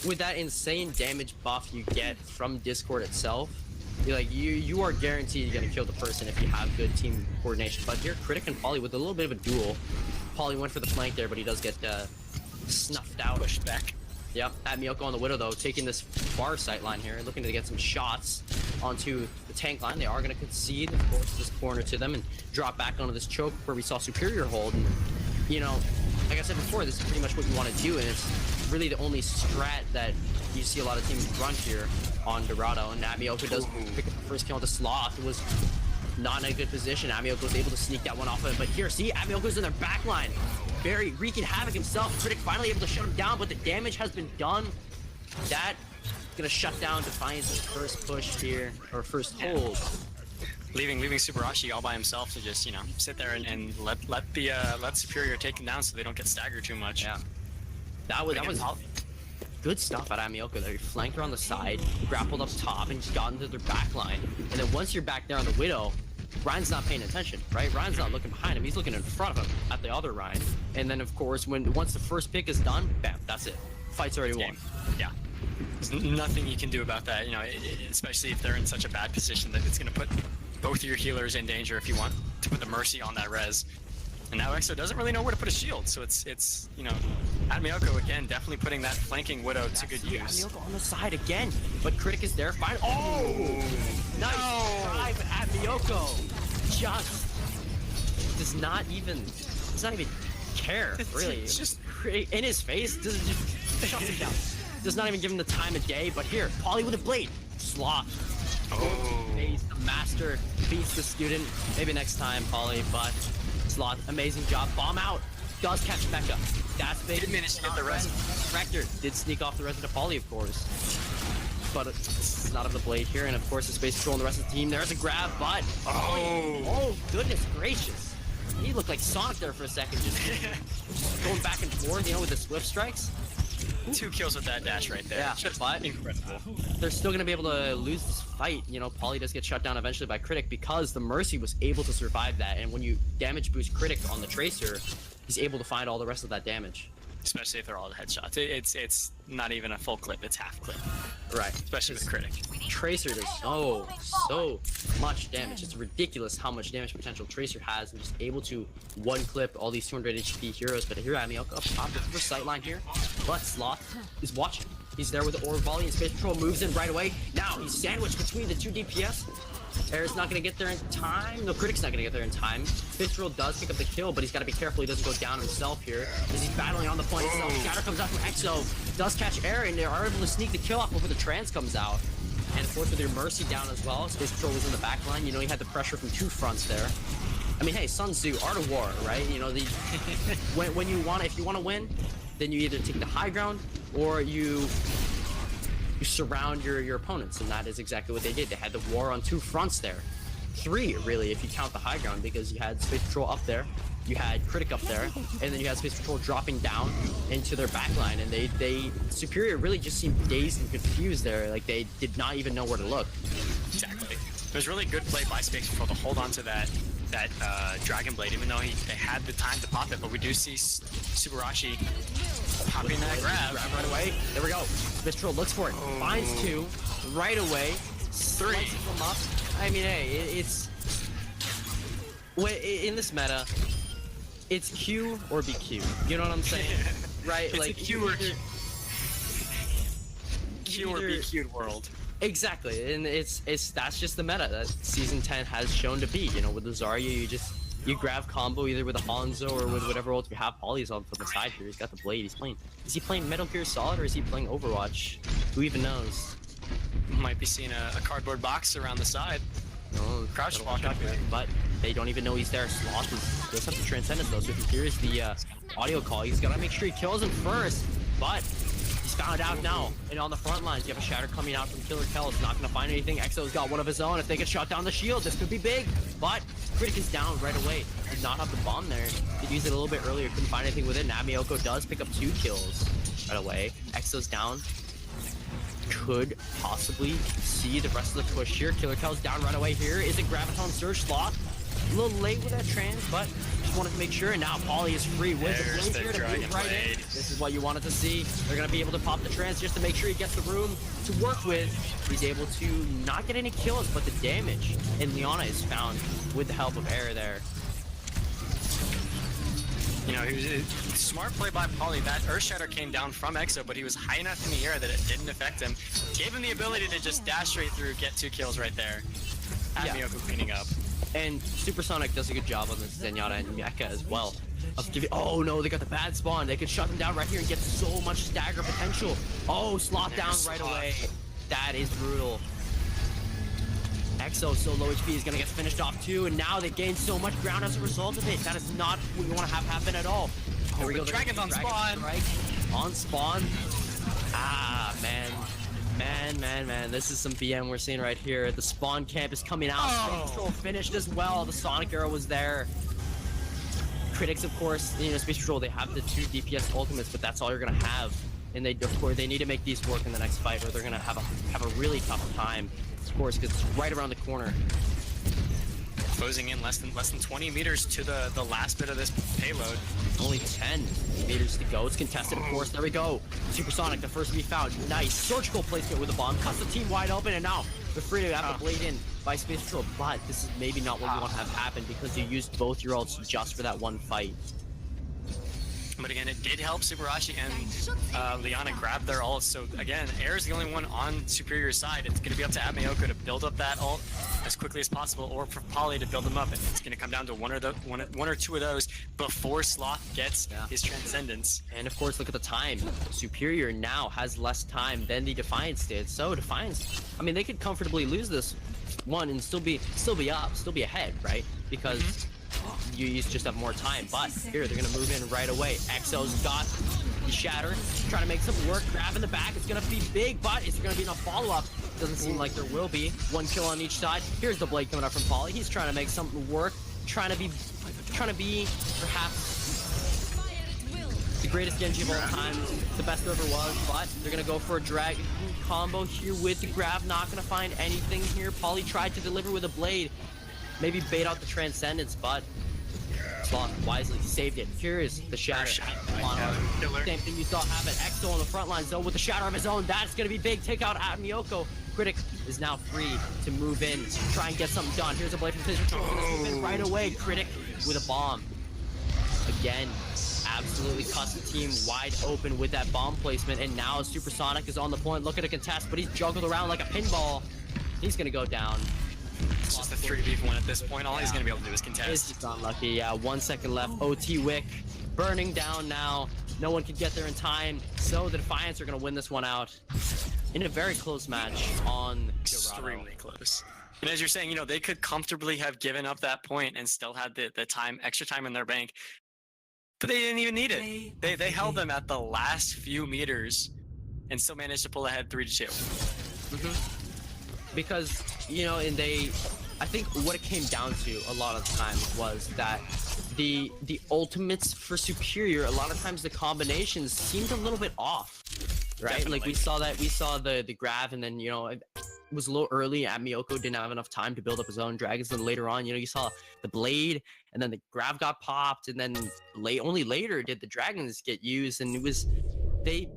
with that insane damage buff you get from Discord itself, you are guaranteed you're gonna kill the person if you have good team coordination. But here, Critic and Polly with a little bit of a duel. Polly went for the flank there, but he does get snuffed out. Pushed back. Yep, at Miyoko on the Widow though, taking this far sight line here, looking to get some shots onto the tank line. They are going to concede, of course, this corner to them and drop back onto this choke where we saw Superior hold. And, you know, like I said before, this is pretty much what you want to do, and it's really the only strat that you see a lot of teams run here on Dorado. And Amiyoko does pick up the first kill on the Sloth. It was not in a good position. Amiyoko was able to sneak that one off of him, but here, see, Amioko's in their back line. Very wreaking havoc himself. Critic finally able to shut him down, but the damage has been done. That gonna shut down Defiance's first push here, or first hold. Leaving Subarashi all by himself to just, you know, sit there and let Superior take him down so they don't get staggered too much. Yeah, that was good stuff at Amiyoko there. He flanked her on the side, grappled up top, and just got into their back line. And then once you're back there on the Widow, Ryan's not paying attention, right? Ryan's not looking behind him. He's looking in front of him at the other Ryan. And then, of course, once the first pick is done, bam, that's it. Fight's already won. Yeah. There's nothing you can do about that, you know, especially if they're in such a bad position that it's going to put both of your healers in danger if you want to put the Mercy on that res. And now EXO doesn't really know where to put a shield, so it's you know, Miyoko again definitely putting that flanking Widow to good use. Miyoko on the side again, but Critic is there. Fine. Oh, nice drive at Miyoko. Just does not even care really. It's just in his face. Doesn't just shut him down. Does not even give him the time of day. But here, Polly with a blade. Sloth. Oh. He's the master. Beats the student. Maybe next time, Polly, but Sloth, amazing job. Bomb out. Does catch Mecha. That's big. Did manage to get the res. Rector did sneak off the res into Polly, of course. But it's not of the blade here, and of course the space control and the rest of the team. There's a grab, but oh goodness gracious. He looked like Sonic there for a second, just going back and forth, you know, with the swift strikes. 2 kills with that dash right there. Yeah, just but incredible. They're still gonna be able to lose this fight. You know, Polly does get shut down eventually by Critic because the Mercy was able to survive that, and when you damage boost Critic on the Tracer, he's able to find all the rest of that damage. Especially if they're all headshots. It's not even a full clip, it's half clip. Right. Especially with Critic. Tracer does so much damage. It's ridiculous how much damage potential Tracer has, and just able to one clip all these 200 HP heroes. But here Amiyoko up top with the sight line here. But Sloth is watching. He's there with the orb volley, and Space Patrol moves in right away. Now he's sandwiched between the 2 DPS. Air's not gonna get there in time. No, Critic's not gonna get there in time. Space Patrol does pick up the kill, but he's gotta be careful he doesn't go down himself here, as he's battling on the point itself. Shatter comes out from EXO, does catch Air, and they are able to sneak the kill off before the trans comes out. And of course with your Mercy down as well, Space Patrol was in the back line. You know, he had the pressure from 2 fronts there. I mean, hey, Sun Tzu, Art of War, right? You know, if you wanna win, then you either take the high ground or you surround your opponents, and that is exactly what they did. They had the war on 2 fronts there. 3, really, if you count the high ground, because you had Space Patrol up there, you had Critic up there, and then you had Space Patrol dropping down into their backline, and they Superior really just seemed dazed and confused there, like they did not even know where to look. Exactly. It was really good play by Space Patrol to hold on to that Dragon Blade, even though they had the time to pop it, but we do see Subarashi popping that grab right away. There we go. Space Patrol looks for it. Finds 2 right away. 3. Them up. I mean, hey, it's in this meta, it's Q or be Q. You know what I'm saying? Right? It's like a Q or be Q'd world. Exactly, and that's just the meta that Season 10 has shown to be. You know, with the Zarya, you grab combo either with a Hanzo or with whatever ult you have. Polly's on from the side here. He's got the blade. Is he playing Metal Gear Solid or is he playing Overwatch? Who even knows? Might be seeing a cardboard box around the side. No, Crouch walk up here. But they don't even know he's there. Sloth does have the Transcendence though, so if he hears the audio call, he's gotta make sure he kills him first. But he's found out now. And on the front lines, you have a Shatter coming out from Killer Kel. It's not gonna find anything. EXO's got one of his own. If they can shut down the shield, this could be big. But Critic is down right away. Did not have the bomb there. Did use it a little bit earlier. Couldn't find anything with it. Amiyoko does pick up 2 kills right away. EXO's down. could possibly see the rest of the push here. Killer Kel's down right away here. Is it Graviton Surge Sloth? A little late with that trans, but just wanted to make sure. And now Pauly is free with There's the blade here to move right in. This is what you wanted to see. They're going to be able to pop the trans just to make sure he gets the room to work with. He's able to not get any kills, but the damage. And Liana is found with the help of Air there. You know, he was smart play by Pauly. That Earthshatter came down from EXO, but he was high enough in the air that it didn't affect him. Gave him the ability to just dash straight through, get 2 kills right there. Miyoko cleaning up. And Supersonic does a good job on this Zenyatta and Mecha as well. Oh no, they got the bad spawn. They could shut them down right here and get so much stagger potential. Oh, Sloth down right away. That is brutal. EXO so low HP is gonna get finished off too, and now they gain so much ground as a result of it. That is not what you want to have happen at all. Here we go. Dragons on spawn. Strike. On spawn. Ah, man. Man, this is some BM we're seeing right here. The spawn camp is coming out. Space Patrol finished as well. The Sonic arrow was there. Critics, of course, you know, Space Patrol, they have the 2 DPS ultimates, but that's all you're gonna have. And they, of course, they need to make these work in the next fight, or they're gonna have a really tough time, of course, because it's right around the corner. Closing in less than 20 meters to the last bit of this payload. Only 10 meters to go. It's contested, of course. There we go. Supersonic, the first to be found. Nice surgical placement with a bomb. Cuts the team wide open, and now they're free to have the blade in by Space Patrol. But this is maybe not what you want to have happen because you used both your ults just for that one fight. But again, it did help Subarashi and Liana grab their ults. So again, Air is the only one on Superior's side. It's going to be up to Miyoko to build up that ult as quickly as possible, or for Pauly to build them up. And it's going to come down to one or two of those before Sloth gets his Transcendence. And of course, look at the time. Superior now has less time than the Defiance did. So Defiance, I mean, they could comfortably lose this one and still be ahead, right? Because you just have more time, but here they're gonna move in right away. EXO's got the Shatter, trying to make something work. Grab in the back, it's gonna be big, but is there gonna be enough follow-up? Doesn't seem like there will be. 1 kill on each side. Here's the blade coming up from Pauly. He's trying to make something work, trying to be perhaps the greatest Genji of all time, the best there ever was, but they're gonna go for a dragon combo here with the grab. Not gonna find anything here. Pauly tried to deliver with a blade, maybe bait out the Transcendence, but Sloth wisely saved it. Here is the Shatter. Same thing you saw happen. EXO on the front line zone with the Shatter of his own. That's going to be big. Take out at Miyoko. Critic is now free to move in, try and get something done. Here's a blade from Space Patrol. Move in right away. Critic with a bomb. Again, absolutely cuts the team wide open with that bomb placement. And now Supersonic is on the point, looking to contest, but he's juggled around like a pinball. He's going to go down. It's just a 3v1 at this point. All he's going to be able to do is contest. It's just unlucky. Yeah, 1 second left. OT Wick burning down now. No one can get there in time. So the Defiance are going to win this one out in a very close match on extremely close. And as you're saying, you know, they could comfortably have given up that point and still had the time, extra time in their bank. But they didn't even need it. They held them at the last few meters and still managed to pull ahead 3-2. Because, you know, and I think what it came down to a lot of the time was that the ultimates for Superior, a lot of times the combinations seemed a little bit off, right? Definitely. Like we saw the grab, and then, you know, it was a little early. Miyoko didn't have enough time to build up his own dragons. Then later on, you know, you saw the blade, and then the grab got popped, and then only later did the dragons get used, and it was a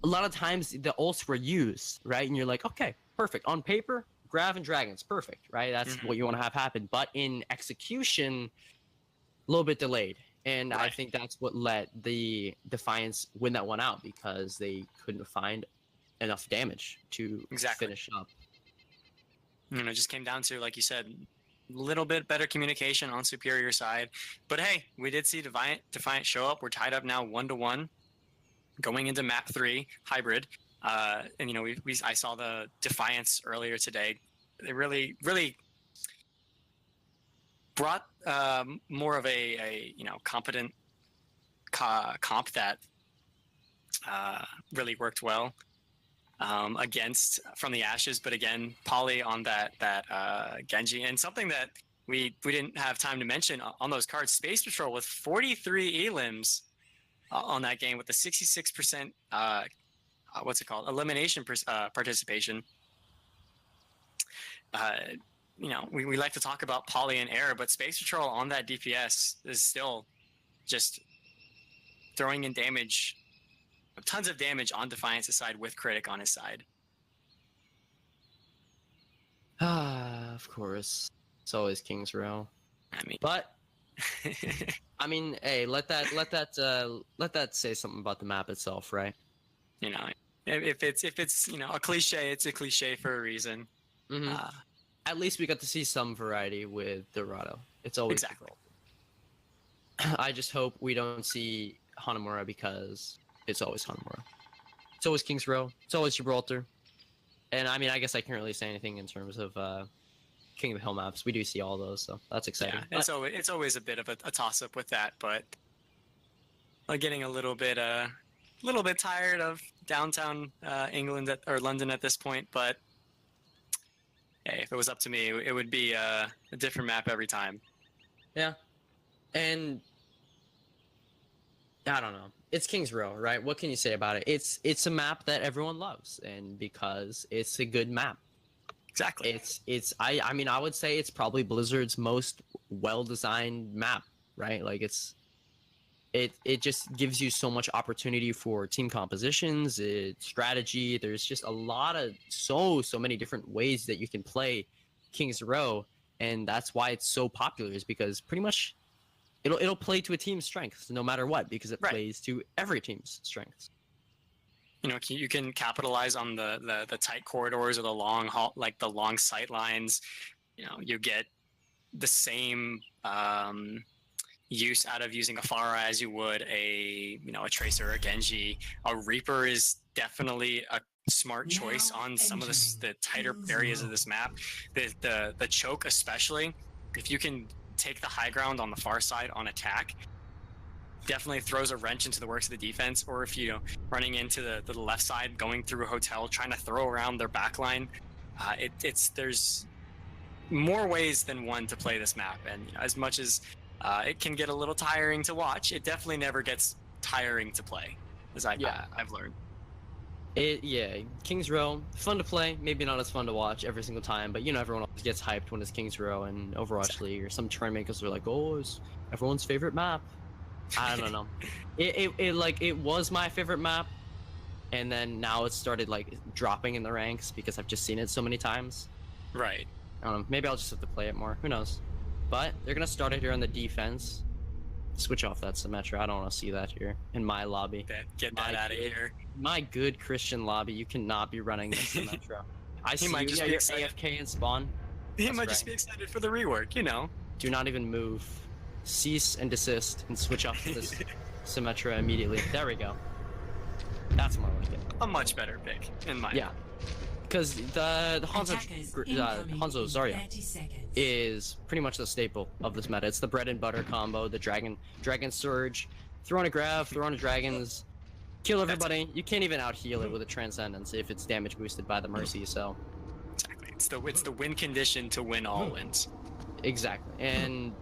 lot of times the ults were used, right? And you're like, okay, perfect. On paper, Grav and Dragons, perfect, right? That's what you want to have happen. But in execution, a little bit delayed. And I think that's what let the Defiance win that one out, because they couldn't find enough damage to finish up. You know, it just came down to, like you said, a little bit better communication on Superior side. But hey, we did see Defiant show up. We're tied up now 1-1 going into map 3 hybrid. And you know, I saw the Defiance earlier today. They really brought more of a you know, competent comp that really worked well against From the Ashes. But again, Pauly on that Genji, and something that we didn't have time to mention on those cards, Space Patrol with 43 elims on that game with a 66% what's it called, elimination participation. You know, we like to talk about Poly and Air, but Space Patrol on that DPS is still just throwing in damage, tons of damage on Defiance's side with Critic on his side. Of course, it's always King's Row. I mean, But I mean, hey, let that say something about the map itself, right? you know, if it's you know a cliche, it's a cliche for a reason. Mm-hmm. At least we got to see some variety with Dorado. It's always Exactly. I just hope we don't see Hanamura because it's always Hanamura. It's always King's Row. It's always Gibraltar. And I mean, I guess I can't really say anything in terms of King of the Hill maps. We do see all those, so that's exciting. Yeah, it's always a bit of a toss up with that, but I'm getting a little bit tired of downtown England or London at this point. But hey, if it was up to me, it would be a different map every time. Yeah, and I don't know. It's King's Row, right? What can you say about it? It's a map that everyone loves, and because it's a good map. Exactly. I mean, I would say it's probably Blizzard's most well-designed map, right? Like it just gives you so much opportunity for team compositions, strategy. There's just a lot of so many different ways that you can play King's Row, and that's why it's so popular, is because pretty much it'll play to a team's strengths no matter what, because it plays to every team's strengths. You know, you can capitalize on the tight corridors or the long haul, like the long sight lines. You know, you get the same use out of using a Pharah as you would a Tracer or a Genji. A Reaper is definitely a smart choice on some of the tighter areas of this map. The choke especially, if you can take the high ground on the far side on attack, definitely throws a wrench into the works of the defense. Or if you know, running into the left side, going through a hotel, trying to throw around their backline, there's more ways than one to play this map. And you know, as much as it can get a little tiring to watch, it definitely never gets tiring to play, as I've learned. King's Row, fun to play, maybe not as fun to watch every single time, but you know, everyone always gets hyped when it's King's Row and Overwatch League, or some tournament makers are like, oh, it's everyone's favorite map. I don't know. It was my favorite map, and then now it's started like dropping in the ranks because I've just seen it so many times. Right. I don't know, maybe I'll just have to play it more, who knows. But they're gonna start it here on the defense. Switch off that Symmetra. I don't want to see that here in my lobby. Get that out of here. My good Christian lobby, you cannot be running this Symmetra. I see might just you, be you're excited. AFK and spawn. He might just be excited for the rework, you know. Do not even move. Cease and desist and switch off to this Symmetra immediately. There we go. That's more like it. A much better pick, in my opinion. Because the Hanzo Zarya is pretty much the staple of this meta. It's the bread and butter combo, the dragon surge, throw on a grab, throw on a dragons, kill everybody. You can't even out heal it with a transcendence if it's damage boosted by the mercy. So exactly, it's the win condition to win all wins. Exactly, and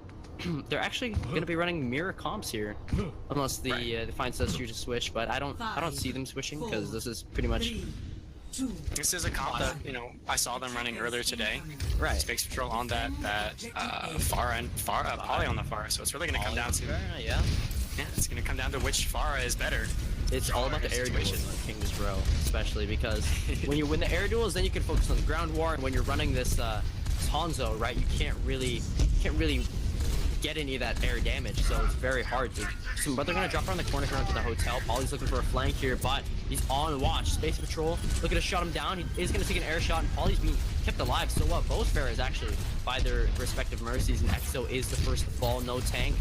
they're actually going to be running mirror comps here, unless the Defiance does choose to switch. But I don't see them switching, because this is pretty much. This is a comp that, you know, I saw them running earlier today. Right. Space Patrol on that Pharah and Poly on the Pharah, so it's really going to come down to it's going to come down to which Pharah is better. It's all about the air duels on King's Row, especially because when you win the air duels, then you can focus on the ground war, and when you're running this Hanzo, right, you can't really get any of that air damage, so it's very hard to. But they're gonna drop around the corner here onto the hotel. Poly's looking for a flank here, but he's on watch. Space Patrol looking to shut him down. He is gonna take an air shot, and Poly's being kept alive. So both Pharahs actually by their respective mercies, and Exo is the first to fall. No tank,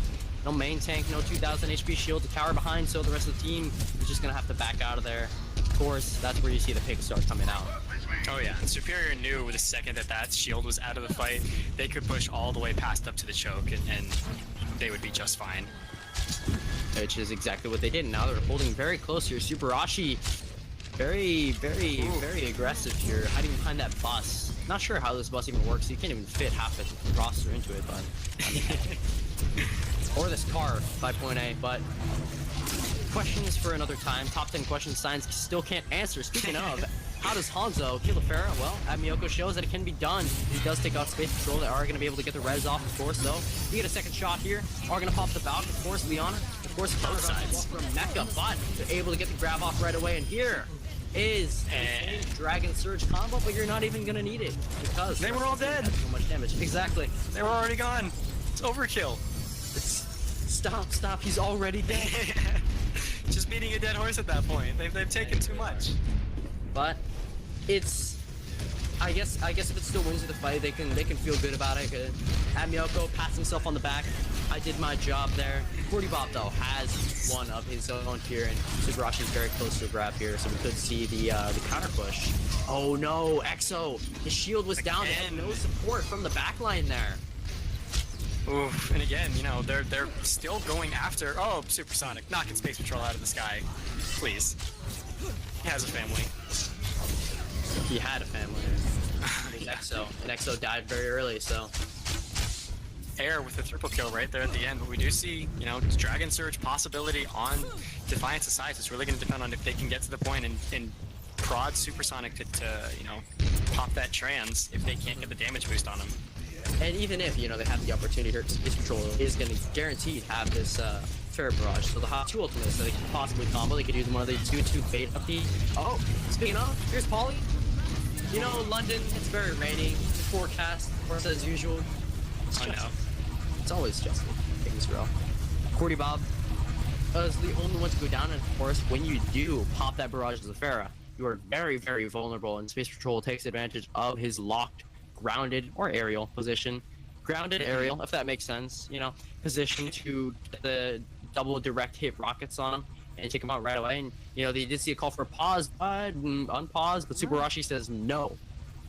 no main tank, no 2000 HP shield to cower behind, so the rest of the team is just gonna have to back out of there. Of course, that's where you see the picks start coming out. Oh yeah, Superior knew the second that shield was out of the fight, they could push all the way past up to the choke, and they would be just fine. Which is exactly what they did. Now they're holding very close here. Superashi, very aggressive here, hiding behind that bus. Not sure how this bus even works. You can't even fit half the roster into it, but or this car 5.8. But questions for another time. Top 10 questions Science still can't answer. Speaking of, how does Hanzo kill the Pharah? Well, Miyoko shows that it can be done. He does take out Space Patrol. They are going to be able to get the res off, of course, though. You get a second shot here. Are going to pop the Valk, of course, Leona. Of course, both sides from Mecha, but they're able to get the grab off right away. And here is a Dragon Surge combo, but you're not even going to need it because They were all dead. So much damage. Exactly. They were already gone. It's overkill. Stop. He's already dead. Just beating a dead horse at that point. They've taken too much. But it's, I guess if it still wins the fight, they can feel good about it. Miyoko pats himself on the back. I did my job there. Cordy Bob though has one of his own here, and Subarashi is very close to a grab here, so we could see the counter push. Oh no, EXO! His shield was down. They had no support from the backline there. Oof, and again, you know, they're still going after. Oh, Supersonic, knocking Space Patrol out of the sky, please. He has a family. He had a family. Yeah. EXO, and EXO died very early, so. Air with a triple kill right there at the end, but we do see, you know, Dragon Surge possibility on Defiance's side. It's really going to depend on if they can get to the point and prod Supersonic to you know, pop that trans if they can't get the damage boost on him. And even if, you know, they have the opportunity here, Space Patrol is going to guaranteed have this Fair Barrage. So they'll have two ultimates that they can possibly combo. They could use one of the 2-2 bait up the... Oh, speaking of, here's Polly. You know, London, it's very rainy. The forecast, of course, as usual. I know. It's always just things real. Cordy Bob is the only one to go down, and of course, when you do pop that barrage as a Pharah, you are very, very vulnerable, and Space Patrol takes advantage of his locked, grounded, or aerial position. Grounded aerial, if that makes sense, you know, position to get the double direct hit rockets on him and take him out right away. And, you know, they did see a call for a pause, but unpause, but Subarashi says no.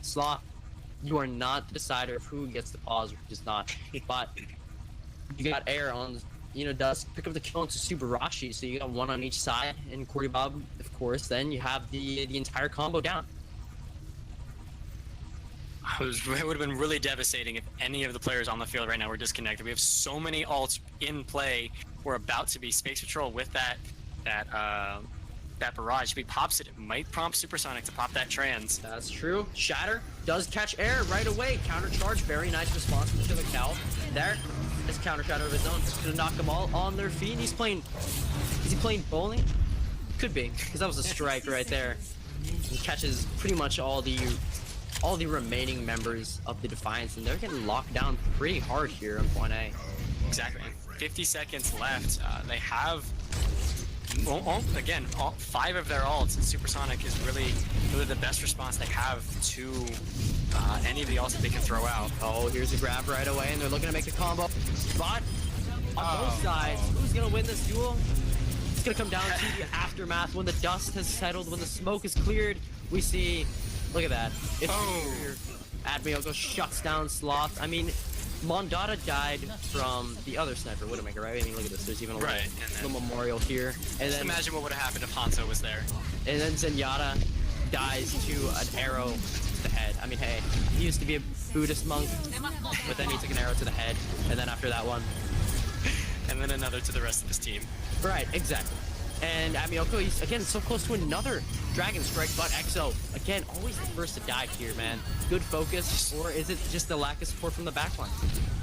Sloth, you are not the decider of who gets the pause or who does not. But you got Air on, you know, does pick up the kill into Subarashi, so you got one on each side, and Cordy Bob, of course, then you have the entire combo down. It would have been really devastating if any of the players on the field right now were disconnected. We have so many ults in play. We're about to be Space Patrol with that barrage. If he pops it, it might prompt Supersonic to pop that trans. That's true. Shatter does catch Air right away. Counter charge, very nice response from the Cal. There, this counter shatter of his own. Just gonna knock them all on their feet. He's playing. Is he playing bowling? Could be, because that was a strike right there. He catches pretty much all the remaining members of the Defiance, and they're getting locked down pretty hard here in point A. Exactly. 50 seconds left. They have, again, all 5 of their ults, and Supersonic is really the best response they have to any of the ults that they can throw out. Oh, here's a grab right away, and they're looking to make the combo. But on both sides, who's going to win this duel? It's going to come down to the aftermath. When the dust has settled, when the smoke is cleared, we see... Look at that. It's Miyoko shuts down Sloth. I mean, Mondada died from the other sniper, Widowmaker, right? I mean, look at this. There's even a little memorial here. And then imagine what would have happened if Hanzo was there. And then Zenyatta dies to an arrow to the head. I mean, hey, he used to be a Buddhist monk, but then he took an arrow to the head, and then after that one. And then another to the rest of his team. Right, exactly. And Miyoko, he's again so close to another Dragon Strike, but EXO, again, always the first to die here, man. Good focus, or is it just the lack of support from the backline?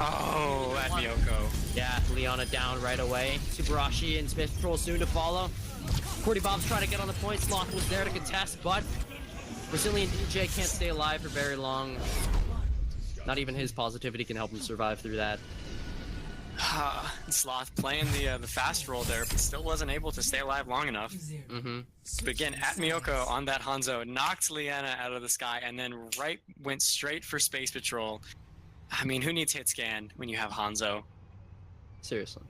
Oh, Miyoko. Yeah, Leona down right away. Subarashi and Space Patrol soon to follow. Cordy Bob's trying to get on the point. Sloth was there to contest, but Brazilian DJ can't stay alive for very long. Not even his positivity can help him survive through that. Sloth playing the fast roll there, but still wasn't able to stay alive long enough. But again, Miyoko on that Hanzo knocked Leona out of the sky, and then went straight for Space Patrol. I mean, who needs hit scan when you have Hanzo? Seriously.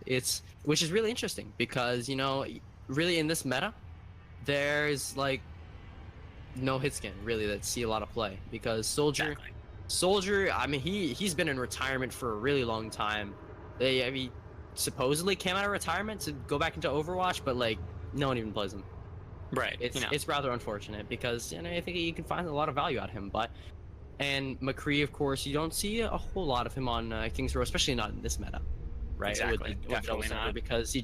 It's, which is really interesting because, you know, really in this meta, there's like no hit scan really that see a lot of play because Soldier, I mean, he's been in retirement for a really long time. I mean, supposedly came out of retirement to go back into Overwatch, but like no one even plays him. Right. It's rather unfortunate because, you know, I think you can find a lot of value out of him. And McCree, of course, you don't see a whole lot of him on King's Row, especially not in this meta, right? Exactly. Definitely not. Because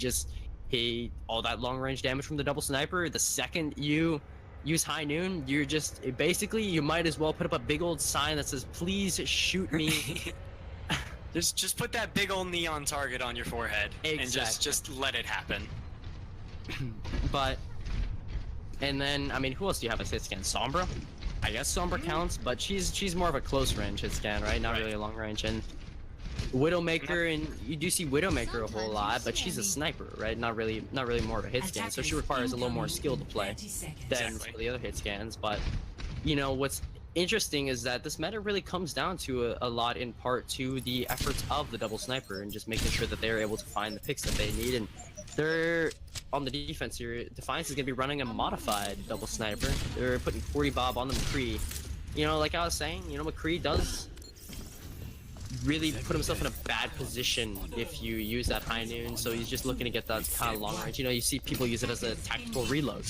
all that long range damage from the double sniper. The second you use high noon, you're just basically you might as well put up a big old sign that says please shoot me. Just put that big old neon target on your forehead and just let it happen. But and then I mean, who else do you have as hit scan? Sombra? I guess Sombra counts, but she's more of a close range hit scan, right? Not really a long range. And Widowmaker, and you do see Widowmaker a whole lot, but she's a sniper, right? Not really more of a hit scan, so she requires a little more skill to play than some of the other hit scans. But you know what's interesting is that this meta really comes down to a lot in part to the efforts of the double sniper and just making sure that they're able to find the picks that they need. And they're on the defense here. Defiance is going to be running a modified double sniper. They're putting 40 Bob on the McCree. You know, like I was saying, you know, McCree does really put himself in a bad position if you use that high noon, so he's just looking to get that kind of long range. You know, you see people use it as a tactical reload.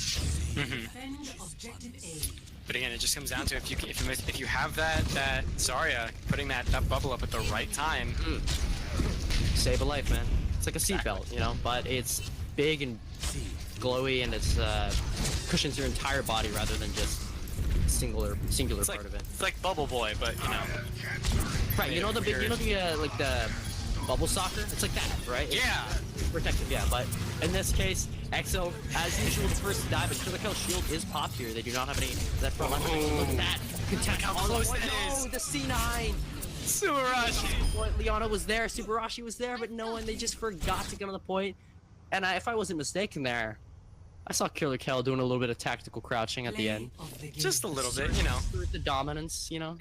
But again, it just comes down to if you have that Zarya putting that bubble up at the right time, save a life, man. It's like a seatbelt, you know, but it's big and glowy, and it's cushions your entire body rather than just singular part of it. It's like Bubble Boy, but you know. Right, you know the like the bubble soccer? It's like that, right? Yeah. It's protective, yeah. But in this case, EXO, as usual, the first to die, but Critical Shield is popped here. They do not have any that front line. Look at that. Look how close it is. The C9. Subarashi. Liana was there, Subarashi was there, but no one. They just forgot to get on the point. And if I wasn't mistaken there, I saw Killer Kel doing a little bit of tactical crouching at the end. Just a little bit, you know. The dominance, you know.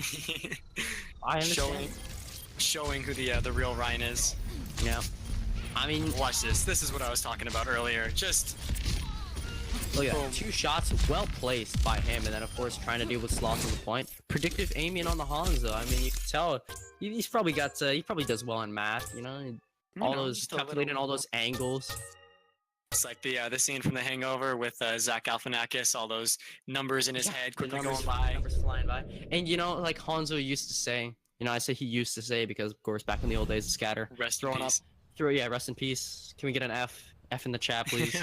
I understand. Showing who the real Ryan is. Yeah. I mean, watch this. This is what I was talking about earlier. Just look at that. 2 shots well placed by him, and then of course trying to deal with slots on the point. Predictive aiming on the Hanzo. I mean, you can tell he's probably got he probably does well in math, you know. All those calculating all those angles. It's like the scene from The Hangover with Zach Galifianakis, all those numbers in his head quickly going by. Numbers flying by. And you know, like Hanzo used to say, you know, I say he used to say because of course back in the old days of Scatter. Rest in peace. Rest in peace. Can we get an F in the chat, please?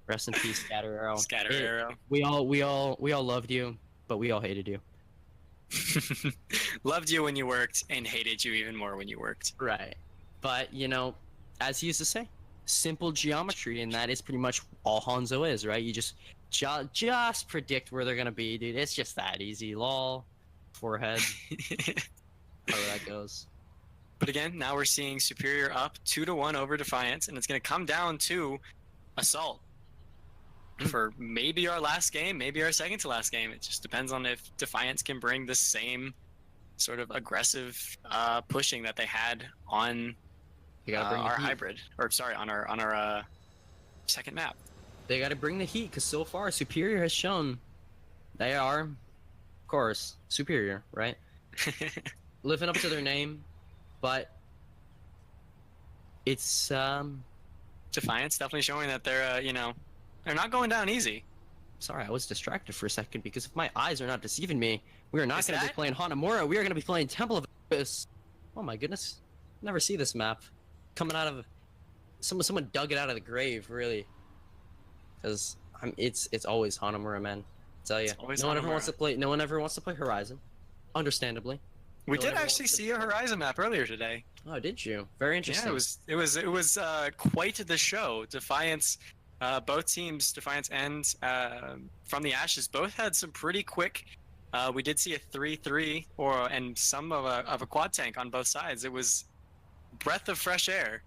Rest in peace, Scatter Arrow. Scatter Arrow. We all loved you, but we all hated you. Loved you when you worked and hated you even more when you worked. Right. But, you know, as he used to say, simple geometry, and that is pretty much all Hanzo is, right? You just predict where they're gonna be, dude. It's just that easy. Lol. Forehead. However that goes. But again, now we're seeing Superior up 2-1 over Defiance, and it's gonna come down to Assault. For maybe our last game, maybe our second to last game. It just depends on if Defiance can bring the same sort of aggressive pushing that they had on our hybrid, or sorry, on our second map. They got to bring the heat, because so far Superior has shown they are, of course, superior, right? Living up to their name, but it's Defiance definitely showing that they're you know, they're not going down easy. Sorry, I was distracted for a second because if my eyes are not deceiving me, we are not going to be playing Hanamura. We are going to be playing Temple of Abyss. Oh my goodness, never see this map coming out of someone dug it out of the grave, really. Because it's always Hanamura, man. I tell you, no one ever wants to play Horizon, understandably. We did actually see a Horizon map earlier today. Oh, did you? Very interesting. Yeah, it was quite the show. Defiance, both teams, Defiance and From the Ashes, both had some pretty quick. We did see a 3-3 and some of a quad tank on both sides. It was breath of fresh air.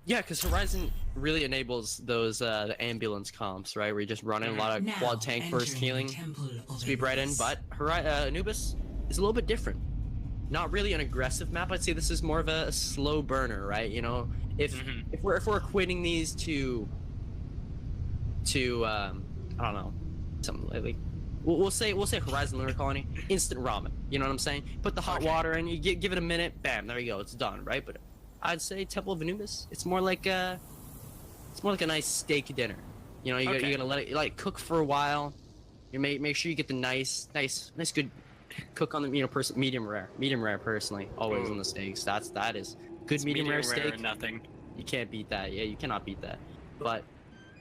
Yeah, because Horizon really enables those the ambulance comps, right? Where you're just running a lot of quad tank burst healing, sweep right in. But Anubis is a little bit different. Not really an aggressive map. I'd say this is more of a slow burner, right? You know, if we're equating these to I don't know, something like we'll say Horizon Lunar Colony, instant ramen. You know what I'm saying? Put the hot water in, you give it a minute, bam, there you go, it's done, right? But I'd say Temple of Anubis, it's more like a nice steak dinner. You know, you're gonna let it cook for a while. You make sure you get the nice good cook on the medium rare personally always on the steaks. That is good medium rare steak. Nothing. You can't beat that. Yeah, you cannot beat that. But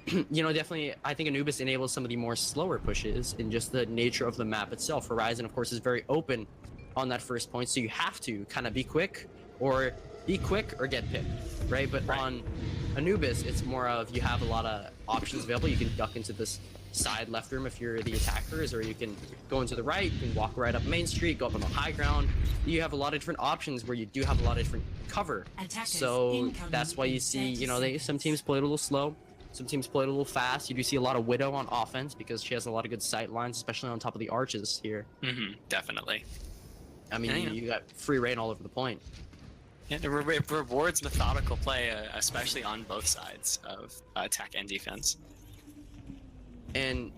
you know, definitely, I think Anubis enables some of the more slower pushes in just the nature of the map itself. Horizon, of course, is very open on that first point, so you have to kind of be quick or get picked, right? But on Anubis, it's more of you have a lot of options available. You can duck into this side left room if you're the attackers, or you can go into the right, you can walk right up Main Street, go up on the high ground. You have a lot of different options where you do have a lot of different cover. So that's why you see, you know, some teams play it a little slow. Some teams play it a little fast. You do see a lot of Widow on offense because she has a lot of good sight lines, especially on top of the arches here. Definitely. I mean, you got free reign all over the point. Yeah, it rewards methodical play, especially on both sides of attack and defense. And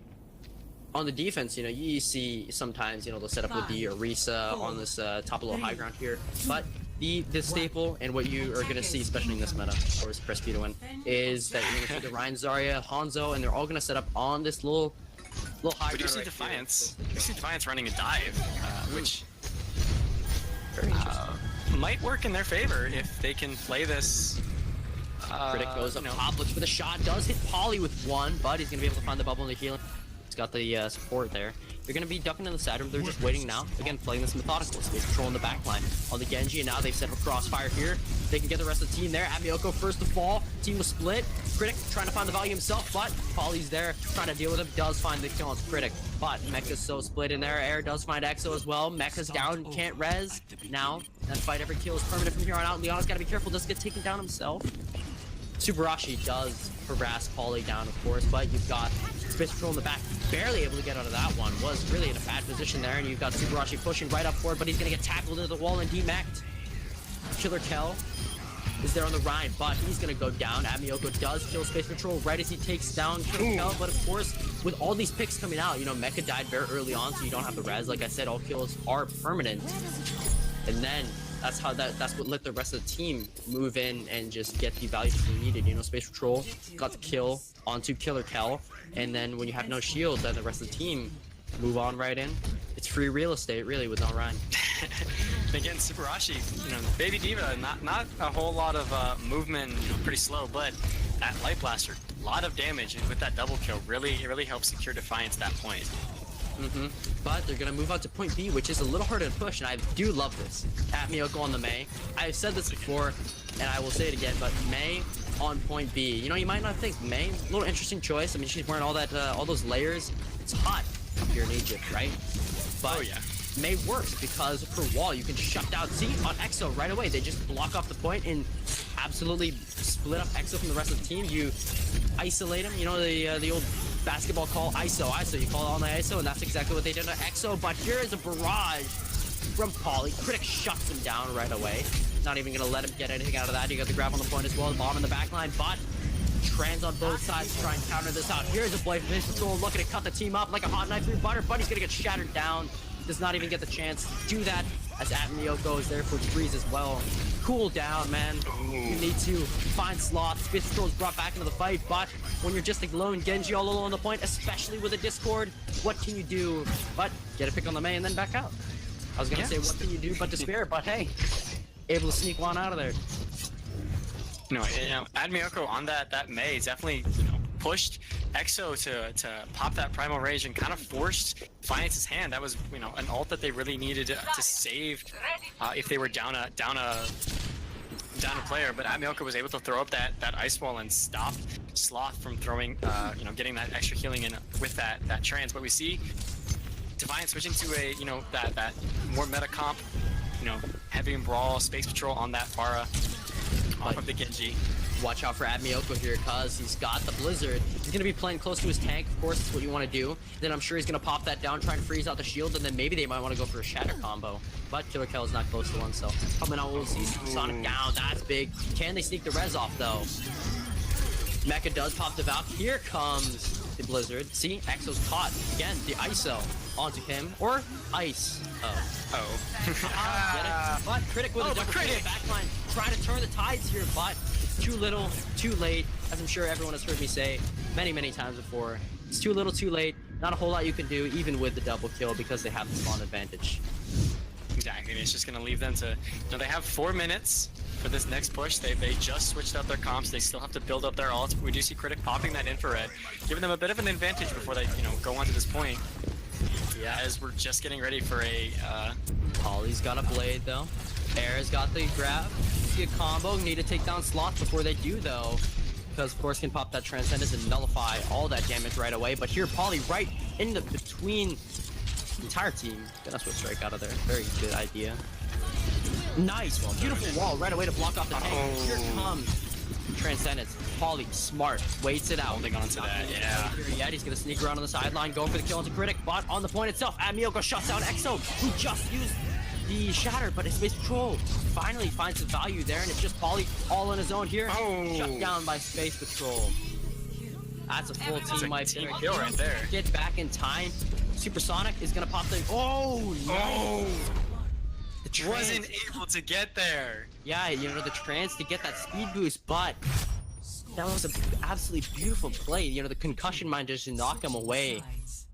on the defense, you know, you see sometimes, you know, they'll set up with the Orisa on this top little high ground here. But the staple and what you are going to see, especially in this meta, of course, press P to win, is that you're going to see the Ryan, Zarya, Hanzo, and they're all going to set up on this little high ground. But you see Defiance. You see Defiance running a dive, which very might work in their favor if they can play this. Critic goes up top, looks for the shot, does hit Polly with one, but he's going to be able to find the bubble in the healing. He's got the support there. They're going to be ducking in the side room. They're just waiting now. Again, playing this methodical. Space control in the back line on the Genji, and now they've set up a crossfire here. They can get the rest of the team there. Amioko first to fall. Team was split. Critic trying to find the value himself, but Polly's there trying to deal with him. Does find the kill on Critic, but Mecha's so split in there. Air does find Exo as well. Mecha's down, can't res. Now, that fight every kill is permanent from here on out. Leon's got to be careful. Doesn't get taken down himself. Subarashi does harass Polly down, of course, but you've got Space Patrol in the back, barely able to get out of that one. Was really in a bad position there, and you've got Subarashi pushing right up forward, but he's going to get tackled into the wall and demeched. Killer Kel is there on the Rhine, but he's going to go down. Amioko does kill Space Patrol right as he takes down Killer Kel, but of course, with all these picks coming out, you know, Mecha died very early on, so you don't have the res. Like I said, all kills are permanent. And then that's what let the rest of the team move in and just get the value that they needed. You know, Space Patrol got the kill onto Killer Kel, and then when you have no shield, then the rest of the team move on right in. It's free real estate, really, with no Ryan. Again, Subarashi, you know, Baby Diva, not a whole lot of movement, you know, pretty slow, but that Light Blaster, a lot of damage, and with that double kill, it really helps secure Defiance that point. But they're gonna move out to point B, which is a little harder to push, and I do love this. At Miyoko on the Mei. I've said this before, and I will say it again, but Mei on point B. You know, you might not think Mei, a little interesting choice. I mean, she's wearing all those layers. It's hot up here in Egypt, right? But Mei works because her wall, you can shut down. See, on Exo right away, they just block off the point and absolutely split up Exo from the rest of the team. You isolate him, you know, the old basketball call, ISO. You call it all night ISO, and that's exactly what they did to Exo. But here is a barrage from Polly. Critic shuts him down right away. Not even going to let him get anything out of that. You got the grab on the point as well. Bomb in the back line, but trans on both sides to try and counter this out. Here's a blade from Space Patrol looking to cut the team up like a hot knife through butter, but he's going to get shattered down. Does not even get the chance to do that, as Miyoko is there for freeze as well. Cool down, man. You need to find slots. Space Patrol is brought back into the fight, but when you're just a lone Genji all alone on the point, especially with a Discord, what can you do but get a pick on the Mei and then back out? I was gonna say, what can you do but despair, but hey, able to sneak one out of there. No, you know, Miyoko on that Mei definitely, you know, pushed Exo to pop that Primal Rage and kind of forced Defiance's hand. That was, you know, an ult that they really needed to save if they were down a player. But Miyoko was able to throw up that ice wall and stop Sloth from throwing, you know, getting that extra healing in with that trans. But we see Defiance switching to a, you know, that more meta comp, you know, heavy and brawl, Space Patrol on that Pharah off of the Genji. Watch out for Miyoko here, cause he's got the Blizzard. He's gonna be playing close to his tank, of course, that's what you want to do. Then I'm sure he's gonna pop that down, try and freeze out the shield, and then maybe they might want to go for a shatter combo. But Killer Kel is not close to one, so coming out, we'll see Sonic down. That's big. Can they sneak the res off though? Mecha does pop the Valk. Here comes the Blizzard. See, Exo's caught again. The ISO onto him or ice. Get it? But Critic with a double kill in the backline, trying to turn the tides here, but it's too little, too late. As I'm sure everyone has heard me say many times before, it's too little, too late. Not a whole lot you can do, even with the double kill, because they have the spawn advantage. Exactly. It's just gonna leave them to. You know, they have 4 minutes for this next push. They just switched out their comps. They still have to build up their ults. But we do see Critic popping that infrared, giving them a bit of an advantage before they, go on to this point. Yeah, as we're just getting ready for a. Polly's got a blade though. Air's got the grab. See a combo. Need to take down Sloth before they do though, because of course can pop that Transcendence and nullify all that damage right away. But here Polly right in the between the entire team. Gonna switch strike out of there. Very good idea. Nice, beautiful wall right away to block off the tank. Here comes Transcendence. Polly, smart, waits it out. Holding on to that, yeah. Yet. He's gonna sneak around on the sideline, going for the kill into Critic. Bot on the point itself. Amioko shuts down Exo, who just used the Shatter, but his Space Patrol finally finds the value there, and it's just Polly all on his own here. Shut down by Space Patrol. That's a full team wipe. Team kill right there. Get back in time. Supersonic is gonna pop the. Oh, nice. The wasn't able to get there. Yeah, the trance to get that speed boost, but that was an absolutely beautiful play. The concussion mine just knocked him away,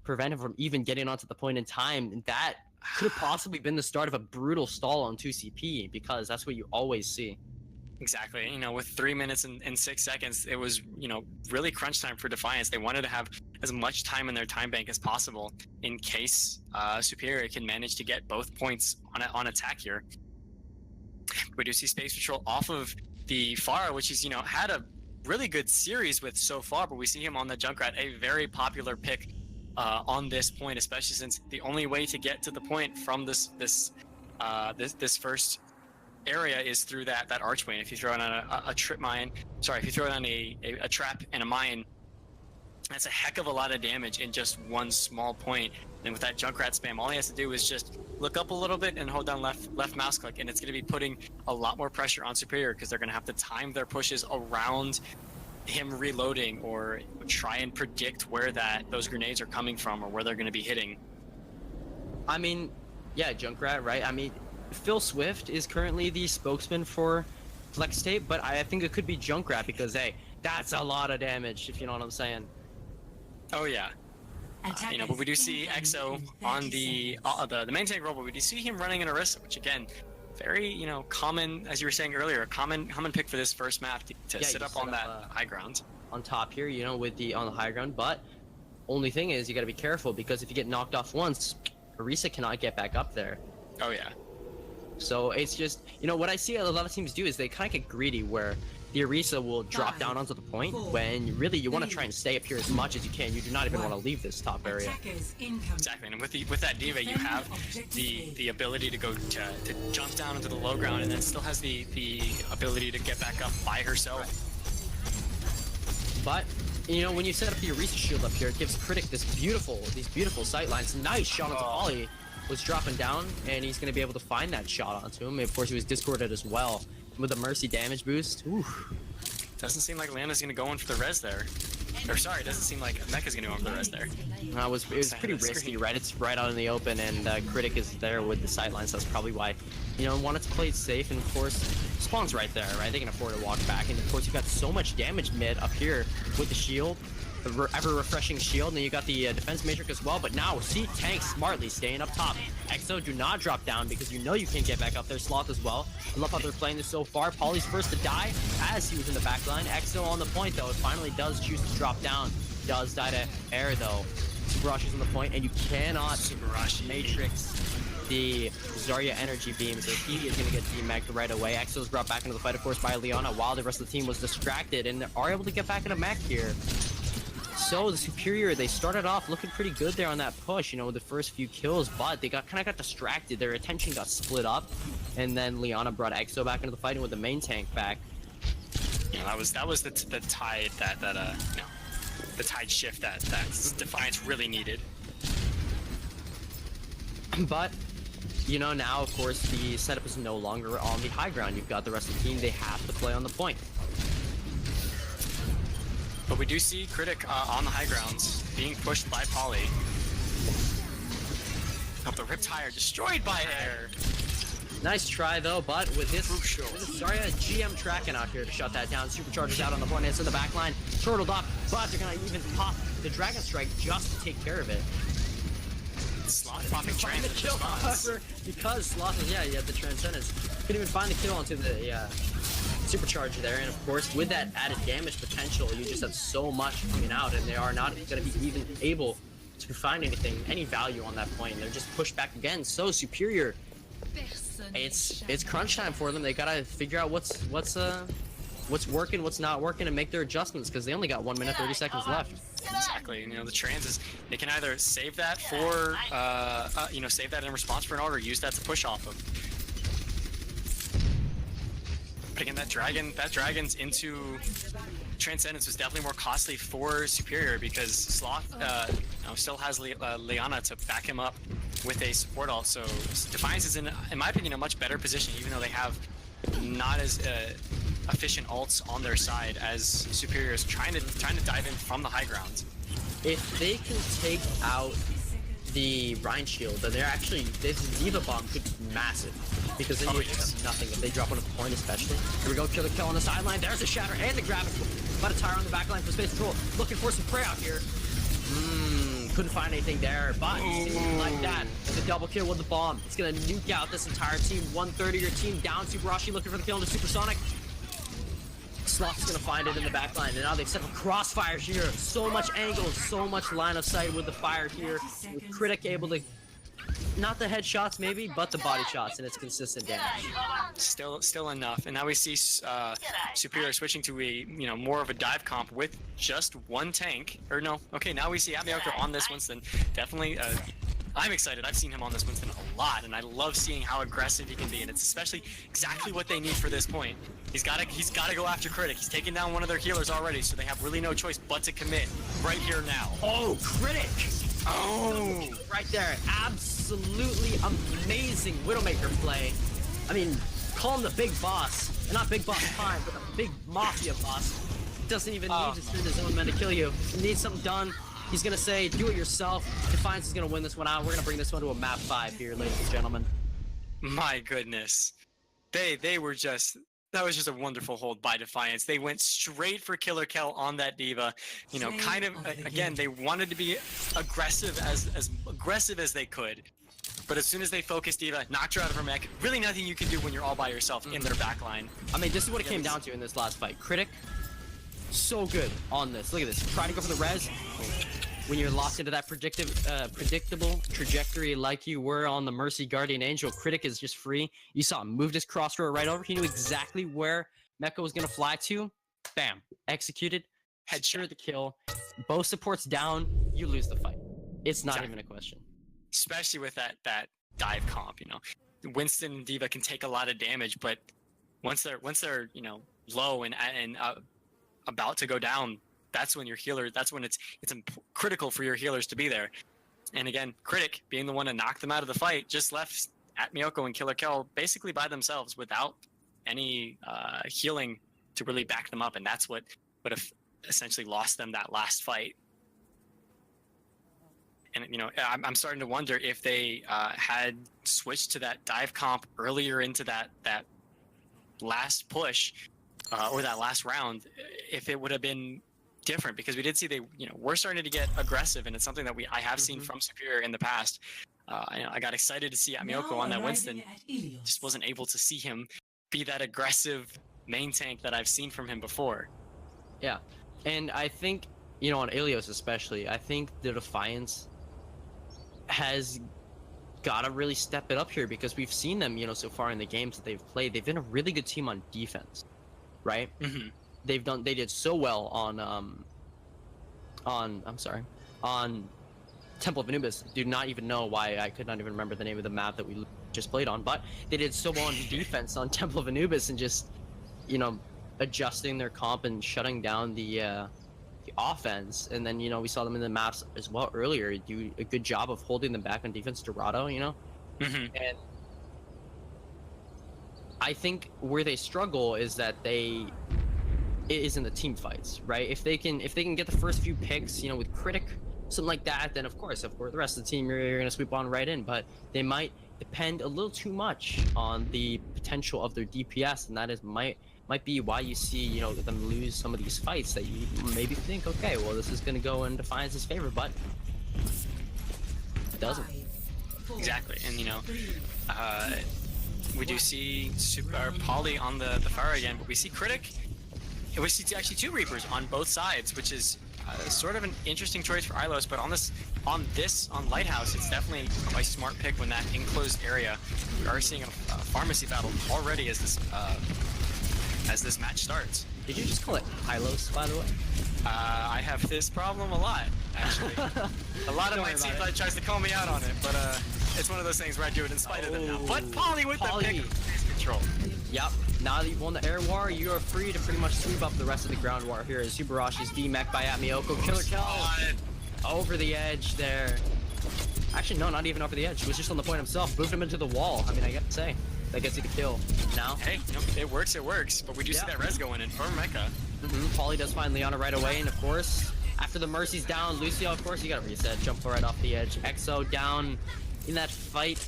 prevent him from even getting onto the point in time. And that could have possibly been the start of a brutal stall on 2CP, because that's what you always see. Exactly. With 3 minutes and 6 seconds, it was, really crunch time for Defiance. They wanted to have as much time in their time bank as possible in case Superior can manage to get both points on attack here. We do see Space Patrol off of the Pharah, which he's, had a really good series with so far, but we see him on the Junkrat, a very popular pick on this point, especially since the only way to get to the point from this first area is through that archway. And if you throw it on a trip mine, if you throw it on a trap and a mine, that's a heck of a lot of damage in just one small point. And with that Junkrat spam, all he has to do is just look up a little bit and hold down left mouse click, and it's going to be putting a lot more pressure on Superior, because they're going to have to time their pushes around him reloading, or try and predict where those grenades are coming from, or where they're going to be hitting. I mean, yeah, Junkrat, right? I mean, Phil Swift is currently the spokesman for Flex Tape, but I think it could be Junkrat, because hey, that's a lot of damage, if you know what I'm saying. Oh yeah. But we do see Exo on the main tank role, but we do see him running an Orisa, which again, very common, as you were saying earlier, a common pick for this first map to sit up on that high ground. On top here, on the high ground, but only thing is you got to be careful, because if you get knocked off once, Orisa cannot get back up there. Oh yeah. So it's just, what I see a lot of teams do is they kind of get greedy, where the Orisa will drop down onto the point, when really you want to try and stay up here as much as you can. You do not even want to leave this top area. Exactly, and with that D.Va, you have the ability to go to jump down into the low ground, and then still has the ability to get back up by herself. But when you set up the Orisa shield up here, it gives Critic these beautiful sight lines. Nice shot onto Ollie. Was dropping down, and he's going to be able to find that shot onto him. And of course, he was discorded as well with a Mercy damage boost. Ooh. Doesn't seem like Leona's going to go in for the res there. Or sorry, doesn't seem like Mecha's going to go in for the res there. It was pretty risky, right? It's right out in the open, and Critic is there with the sightlines. So that's probably why, wanted to play it safe. And of course, Spawn's right there, right? They can afford to walk back. And of course, you've got so much damage mid up here with the shield. Ever-refreshing shield, and then you got the defense matrix as well. But now, see Tank smartly staying up top. Exo, do not drop down, because you can't get back up there. Sloth as well. I love how they're playing this so far. Polly's first to die as he was in the back line. Exo on the point, though. It finally does choose to drop down. Does die to air, though. Subarashi's on the point, and you cannot matrix the Zarya energy beam, so he is going to get DMAC'd right away. Exo's brought back into the fight, of course, by Leona, while the rest of the team was distracted, and they are able to get back into mech here. So the Superior, they started off looking pretty good there on that push, the first few kills, but they kind of got distracted. Their attention got split up, and then Leona brought Exo back into the fight with the main tank back. Yeah, that was the tide the tide shift that Defiance really needed. But now of course the setup is no longer on the high ground. You've got the rest of the team; they have to play on the point. But we do see Critic on the high grounds being pushed by Polly. Oh, the Rip Tire destroyed by air. Nice try though, but with this Zarya GM tracking out here to shut that down. Superchargers out on the point, it's in the back line, turtled up, but they're gonna even pop the Dragon Strike just to take care of it. Sloth popping trans in response. Because Sloth is, he had the Transcendence. Couldn't even find the kill onto the, supercharge there, and of course, with that added damage potential, you just have so much coming out, and they are not going to be even able to find anything, any value on that point. They're just pushed back again. So Superior, it's crunch time for them. They gotta figure out what's working, what's not working, and make their adjustments because they only got 1 minute 30 seconds left. Exactly. You know, the trans is they can either save that for you know, save that in response for an ult, or use that to push off of. But again, that dragon's into Transcendence was definitely more costly for Superior because Sloth you know, still has Liana to back him up with a support ult. So Defiance is in my opinion, a much better position, even though they have not as efficient ults on their side as Superior is trying to dive in from the high ground. If they can take out the Rhine shield, then they're actually, this D.Va bomb could be massive because then you have nothing if they drop on a point, especially. Here we go, Killer Kill on the sideline. There's a shatter and the grab. About a tire on the back line for space control. Looking for some prey out here. Couldn't find anything there, but like that, the double kill with the bomb. It's gonna nuke out this entire team. 130 your team down. Subarashi looking for the kill into Supersonic. Sloth's gonna find it in the back line, and now they've set up crossfires here. So much angle, so much line of sight with the fire here. With Critic able to, not the headshots maybe, but the body shots, and it's consistent damage. Still enough. And now we see Superior switching to a, you know, more of a dive comp with just one tank. Or no, okay, now we see Atmioka on this Winston. Definitely, I'm excited. I've seen him on this Winston a lot, and I love seeing how aggressive he can be, and it's especially exactly what they need for this point. He's gotta go after Critic. He's taken down one of their healers already, so they have really no choice but to commit right here now. Oh, Critic! Oh! Right there, absolutely amazing Widowmaker play. I mean, call him the big boss, and not big boss time, but the big mafia boss. Doesn't even need to send his own men to kill you. He needs something done. He's gonna say, do it yourself. Defiance is gonna win this one out. We're gonna bring this one to a map 5 here, ladies and gentlemen. My goodness. They were just, that was just a wonderful hold by Defiance. They went straight for Killer Kel on that D.Va. You know, kind of, again, they wanted to be aggressive, as aggressive as they could. But as soon as they focused D.Va, knocked her out of her mech, really nothing you can do when you're all by yourself in their backline. I mean, this is what it came down to in this last fight. Critic, so good on this. Look at this. Try to go for the res. When you're locked into that predictable trajectory like you were on the Mercy Guardian Angel, Critic is just free. You saw him move his crossroad right over. He knew exactly where Mecha was going to fly to. Bam. Executed. Headshot the kill. Both supports down. You lose the fight. It's not even a question. Especially with that dive comp, you know. Winston and D.Va can take a lot of damage, but once they're you know, low and about to go down, that's when your healer, that's when it's critical for your healers to be there. And again, Critic, being the one to knock them out of the fight, just left Atmioka and Killer Kel basically by themselves without any healing to really back them up, and that's what would have essentially lost them that last fight. And you know, I'm starting to wonder if they had switched to that dive comp earlier into that last push or that last round, if it would have been different, because we did see they, you know, we're starting to get aggressive, and it's something that I have seen from Superior in the past. I got excited to see Atmioka on that Winston. Just wasn't able to see him be that aggressive main tank that I've seen from him before. Yeah, and I think, you know, on Ilios especially, I think the Defiance has got to really step it up here, because we've seen them, you know, so far in the games that they've played, they've been a really good team on defense, right? They did so well on Temple of Anubis. Do not even know why I could not even remember the name of the map that we just played on, but they did so well on defense on Temple of Anubis, and just, you know, adjusting their comp and shutting down the offense. And then, you know, we saw them in the maps as well earlier do a good job of holding them back on defense. Dorado, you know, and I think where they struggle is that it is in the team fights, right? If they can get the first few picks, you know, with Critic, something like that, then of course the rest of the team you're gonna sweep on right in. But they might depend a little too much on the potential of their DPS, and that is might be why you see, you know, them lose some of these fights that you maybe think, okay, well, this is gonna go in Defiance's favor, but it doesn't. Exactly. And you know, We do see Poly on the Pharah again, but we see Critic. And we see actually 2 Reapers on both sides, which is sort of an interesting choice for Ilos. But on Lighthouse, it's definitely a smart pick when that enclosed area. We are seeing a pharmacy battle already as this match starts. Did you just call it Hylos, by the way? I have this problem a lot, actually. A lot of my team tries to call me out on it, but it's one of those things where I do it in spite of them now. But Poly with the pick of space control. Yep. Now that you've won the air war, you are free to pretty much sweep up the rest of the ground war. Here is Subarashi's D-Mech by Atmioko. Killer kill over the edge there. Actually, no, not even over the edge. He was just on the point himself. Moved him into the wall. I mean, I gotta say, that gets you the kill. Now, hey, it works. But we do see that res going in for Mecha. Poly does find Liana right away, and of course, after the Mercy's down, Lucio, of course, you gotta reset. Jump right off the edge. EXO down in that fight.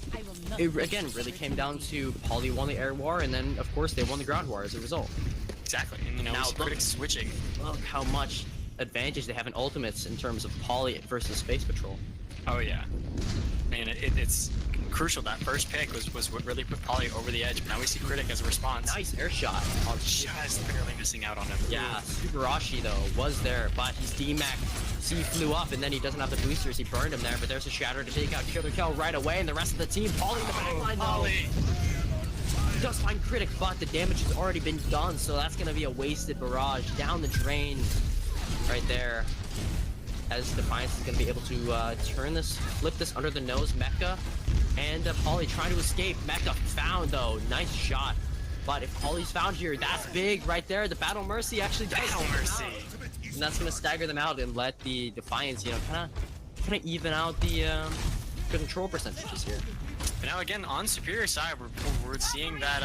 It, again, really came down to Poly won the air war, and then, of course, they won the ground war as a result. Exactly, and now Critic switching. Look how much advantage they have in ultimates in terms of Poly versus Space Patrol. Oh yeah, man, it's crucial. That first pick was what really put Poly over the edge. But now we see Critic as a response. Nice air shot. Just barely missing out on him. Yeah, Subarashi though was there, but he's D-Mech. He flew up, and then he doesn't have the boosters. He burned him there, but there's a shatter to take out Killer Kill right away, and the rest of the team. Poly in the backline though. Does find Critic, but the damage has already been done, so that's gonna be a wasted barrage down the drain, right there. As Defiance is going to be able to flip this under the nose, Mecha, and Poly trying to escape. Mecha found though, nice shot. But if Poly's found here, that's big right there. The Battle Mercy actually does and that's going to stagger them out and let the Defiance, kind of even out the control percentages here. But now again, on Superior side, we're seeing that,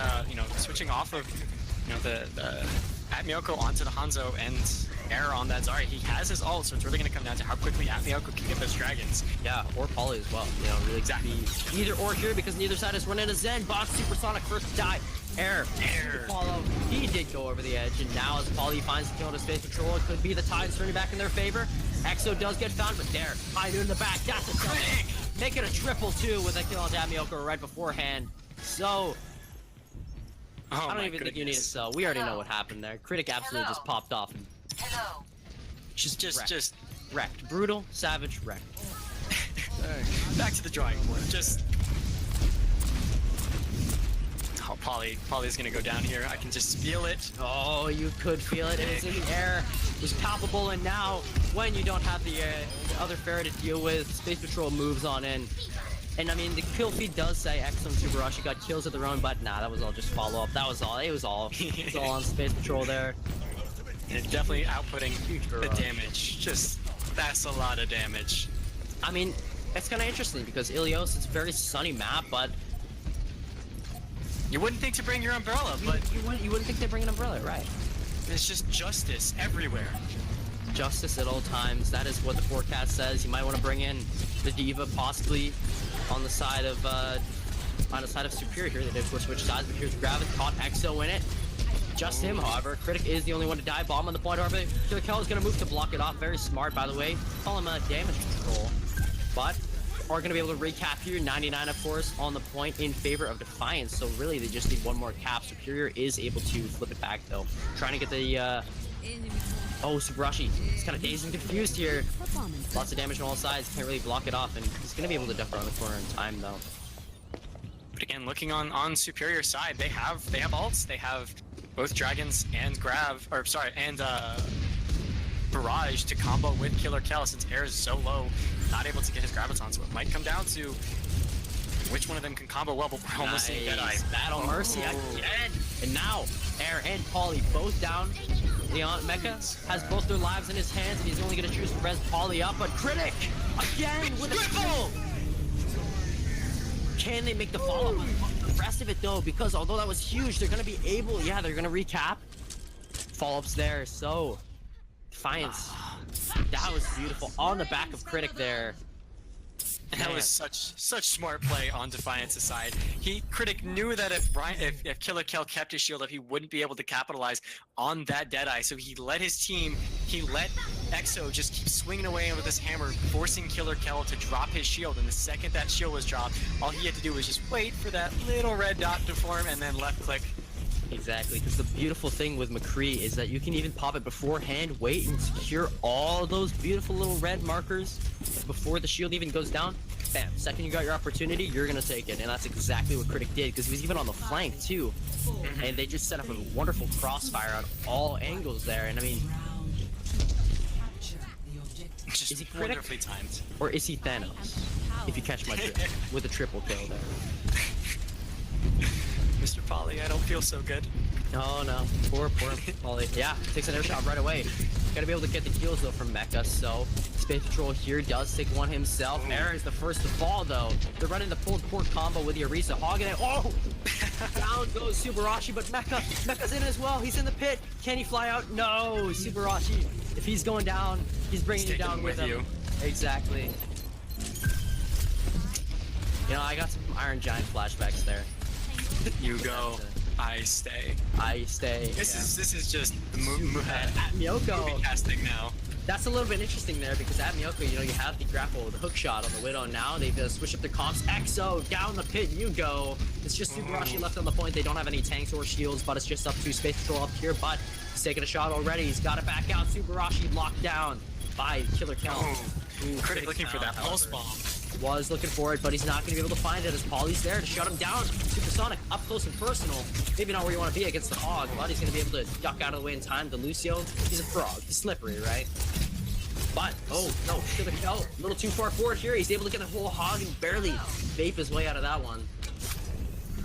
switching off of, the Atmioko onto the Hanzo and Air on that Zarya. He has his ult, so it's really going to come down to how quickly Atmioko can get those dragons. Yeah, or Poly as well. Really exactly either or here because neither side is running a Zen. Boss Supersonic first to die. Air. Follow. He did go over the edge, and now as Poly finds the kill on his Space Patrol, it could be the tides turning back in their favor. EXO does get found, but there, hide in the back. That's a Critic. Make it a triple too with a kill on Atmioko right beforehand. So. I don't even think you need to sell. We already know what happened there. Critic absolutely just popped off. And just wrecked. Brutal, savage, wrecked. Back to the drawing board. Poly's gonna go down here. I can just feel it. Oh, you could feel it. It was in the air. It was palpable, and now when you don't have the other Pharah to deal with, Space Patrol moves on in. And I mean, the kill feed does say EXO and Subarashi got kills of their own, but nah, that was all just follow-up. That was all. It was all on Space Patrol there. And definitely outputting the damage. That's a lot of damage. I mean, it's kind of interesting because Ilios is a very sunny map, but you wouldn't think to bring your umbrella, but you wouldn't think they bring an umbrella, right? There's just justice everywhere. Justice at all times. That is what the forecast says. You might want to bring in the Diva, possibly on the side of Superior here. They did switch sides, but here's Gravis caught EXO in it. Just him, however. Critic is the only one to die. Bomb on the point orbit. Killer Kill is going to move to block it off. Very smart, by the way. Call him damage control. But are going to be able to recap here. 99, of course, on the point in favor of Defiance. So really, they just need one more cap. Superior is able to flip it back, though. Trying to get the oh, Subarashi. He's kind of dazed and confused here. Lots of damage on all sides. Can't really block it off, and he's going to be able to duck around the corner in time, though. But again, looking on Superior side, they have ults. They have both Dragons and Barrage to combo with Killer Kill since Air is so low, not able to get his Graviton. So it might come down to which one of them can combo well, but we're almost seeing Deadeye. Battle Mercy again! And now, Air and Poly both down. Leon Mecha has both their lives in his hands, and he's only going to choose to res Poly up, but Critic! Again with a triple! Can they make the follow-up on the rest of it, though? Because although that was huge, they're going to be able, they're going to recap. Follow-ups there, so Defiance. That was beautiful. On the back of Critic there. That Man. was such smart play on Defiance's side. Critic knew that if Killer Kel kept his shield up, he wouldn't be able to capitalize on that Deadeye. So he let his team, he let EXO just keep swinging away with his hammer, forcing Killer Kel to drop his shield. And the second that shield was dropped, all he had to do was just wait for that little red dot to form and then left click. Exactly, because the beautiful thing with McCree is that you can even pop it beforehand, wait and secure all those beautiful little red markers before the shield even goes down. Bam, second you got your opportunity, you're gonna take it. And that's exactly what Critic did, because he was even on the flank too. And they just set up a wonderful crossfire on all angles there. And I mean, Just is he Critic? wonderfully timed. Or is he Thanos? If you catch my drift, with a triple kill there. Mr. Polly, I don't feel so good. Oh no, poor Polly. Yeah, takes an air shot right away. Gotta be able to get the kills though from Mecha, so Space Patrol here does take one himself. Air is the first to fall though. They're running the pulled pork combo with the Arisa hogging it. Oh! Down goes Subarashi, but Mecha's in as well. He's in the pit. Can he fly out? No, Subarashi. If he's going down, he's bringing you down with him. Exactly. You know, I got some Iron Giant flashbacks there. You go. I stay. I stay. This is just At Miyoko. movie casting now. That's a little bit interesting there because at Miyoko, you know, you have the grapple, the hook shot on the Widow. Now they've switched up their comps. EXO, down the pit you go. It's just Subarashi left on the point. They don't have any tanks or shields, but it's just up to Space Patrol up here. But he's taking a shot already. He's got it back out. Subarashi locked down by Killer Kel. Critic looking for that pulse bomb. Was looking for it, but he's not going to be able to find it as Polly's there to shut him down. Supersonic up close and personal. Maybe not where you want to be against the Hog, but he's going to be able to duck out of the way in time. The Lucio, he's a frog. He's slippery, right? But, oh, no, Killer Kel, a little too far forward here. He's able to get the whole Hog and barely vape his way out of that one.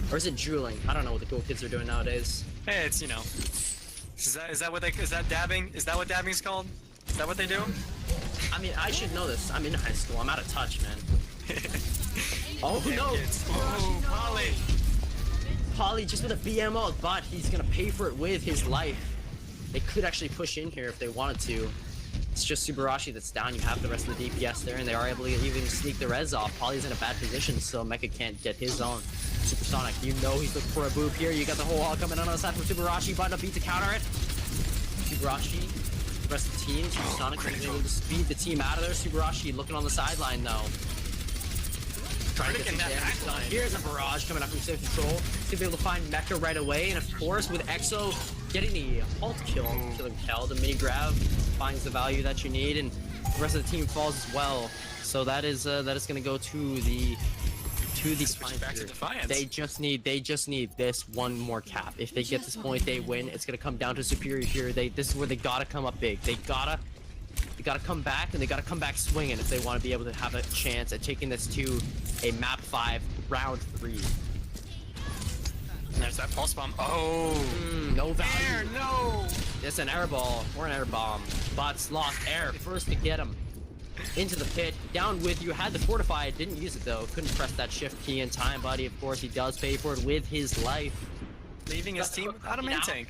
Or is it drooling? I don't know what the cool kids are doing nowadays. Hey, it's, you know. Is that dabbing? Is that what dabbing's called? Is that what they do? I mean, I should know this. I'm in high school. I'm out of touch, man. Oh, Damn no. kids. Oh, Polly. Polly just with a BMO, but he's gonna pay for it with his life. They could actually push in here if they wanted to. It's just Subarashi that's down. You have the rest of the DPS there, and they are able to even sneak the res off. Polly's in a bad position, so Mecha can't get his own. Supersonic, you know he's looking for a boop here. You got the whole hall coming on the side from Subarashi, but a beat to counter it. Subarashi, the rest of the team, Supersonic is able to speed the team out of there. Subarashi looking on the sideline though. Trying to get some damage done. Here's a barrage coming up from Safe Control. He's gonna be able to find Mecha right away, and of course with EXO getting the ult kill, Killer Kel, the mini grab finds the value that you need, and the rest of the team falls as well. So that is gonna go to the Switch back to Defiance. They just need this one more cap. If they get this point, they win. It's gonna come down to Superior here. This is where they gotta come up big. They gotta come back, and they gotta come back swinging if they want to be able to have a chance at taking this to a map 5 round 3. And there's that pulse bomb. Oh, No value. Air, no. It's an air ball or an air bomb. Bots lost air first to get him into the pit. Down with you. Had the fortify. Didn't use it though. Couldn't press that shift key in time, buddy. Of course, he does pay for it with his life. Leaving his team without a main tank.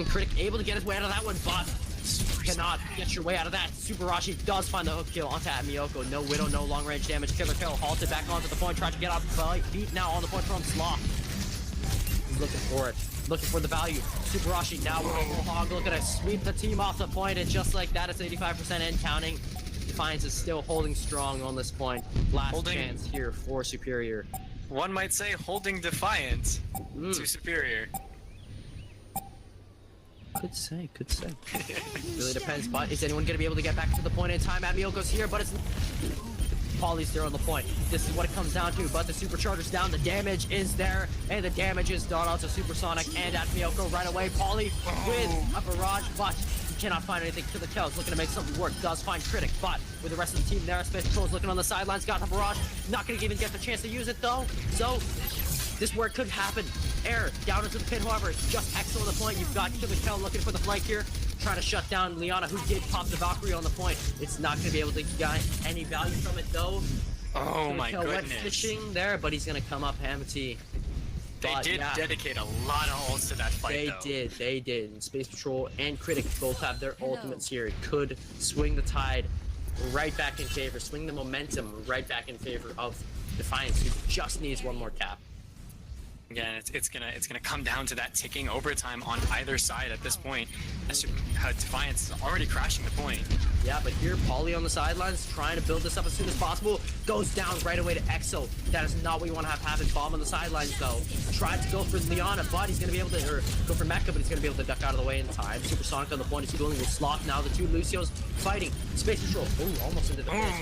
Critic able to get his way out of that one, but cannot get your way out of that. Subarashi does find the hook kill onto Miyoko. No Widow, no long range damage. Killer Kill halted back onto the point. Tried to get out. Beat now on the point from Sloth. He's looking for it. Looking for the value. Subarashi now with a full hog. Looking to sweep the team off the point. And just like that, it's 85% end counting. Defiance is still holding strong on this point. Last chance here for Superior. One might say holding Defiance to Superior. Could say. Really depends, but is anyone going to be able to get back to the point in time? Miyoko's here, but it's... Polly's there on the point. This is what it comes down to, but the supercharger's down, the damage is there, and the damage is done onto Supersonic and at Miyoko right away. Polly with a barrage, but he cannot find anything. Killer Kel's looking to make something work, does find Critic, but with the rest of the team there, Space Patrol's looking on the sidelines, got the barrage, not going to even get the chance to use it though, so this is where it could happen. Air down into the pit, however, it's just EXO on the point. You've got Killer Kel looking for the flank here, trying to shut down Liana, who did pop the Valkyrie on the point. It's not going to be able to get any value from it though. Oh my Kel went goodness. fishing there, but he's going to come up Hamity. They did dedicate a lot of ults to that fight They did. And Space Patrol and Critic both have their ultimates here. It could swing the tide right back in favor, swing the momentum right back in favor of Defiance, who just needs one more cap. Again, it's gonna come down to that ticking overtime on either side at this point. Defiance is already crashing the point. Yeah, but here, Pauly on the sidelines, trying to build this up as soon as possible. Goes down right away to Exo. That is not what you want to have happen. Bomb on the sidelines, though. Tried to go for Liana, but he's going to be able to, or go for Mecha, but he's going to be able to duck out of the way in time. Supersonic on the point. He's dueling with Sloth now. The two Lucios fighting. Space Patrol. Ooh, almost into the finish.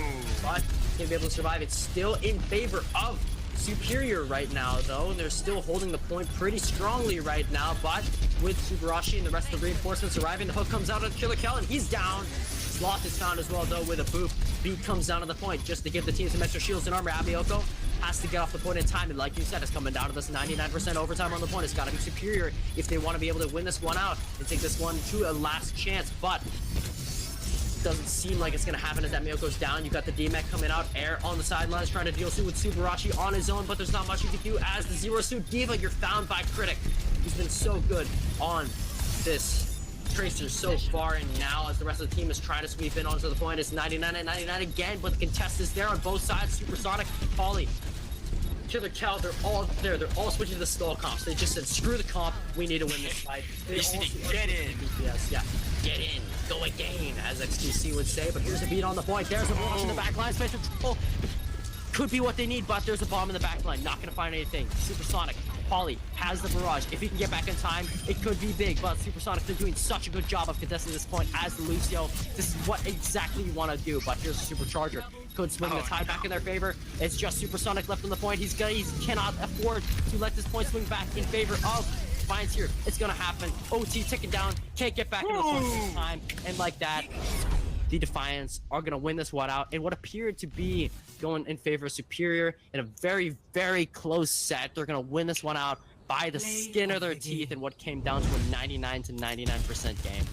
But he's going to be able to survive. It's still in favor of Superior right now, though, and they're still holding the point pretty strongly right now, but with Subarashi and the rest of the reinforcements arriving, the hook comes out on Killer Kel, and he's down. Sloth is found as well, though, with a boop. Beat comes down to the point just to give the team some extra shields and armor. Abioko has to get off the point in time, and like you said, it's coming down to this 99% overtime on the point. It's got to be Superior if they want to be able to win this one out and take this one to a last chance, but doesn't seem like it's going to happen as that Miyoko's down. You got the D-Mech coming out, Air on the sidelines trying to deal with Subarashi on his own, but there's not much you can do as the Zero Suit Diva. You're found by Critic. He's been so good on this Tracer so far, and now as the rest of the team is trying to sweep in onto the point, it's 99 and 99 again, but the contest is there on both sides. Supersonic, Pauly, Killer Kel, they're all there. They're all switching to the stall comps. They just said, screw the comp. We need to win this fight. They Get in. Yes, yeah. Get in. Go again, as XQC would say. But here's a beat on the point. There's a launch in the back line. Space Patrol could be what they need, but there's a bomb in the back line. Not going to find anything. Supersonic. Pauly has the barrage. If he can get back in time, it could be big, but Supersonic, they're doing such a good job of contesting this point as the Lucio. This is what exactly you want to do, but here's a Supercharger. Could swing the tide back in their favor. It's just Supersonic left on the point. He cannot afford to let this point swing back in favor of Defiance here. It's going to happen. OT ticking down. Can't get back in the point in time. And like that, the Defiance are going to win this one out in what appeared to be going in favor of Superior in a very, very close set. They're going to win this one out by the skin of their teeth in what came down to a 99 to 99% game.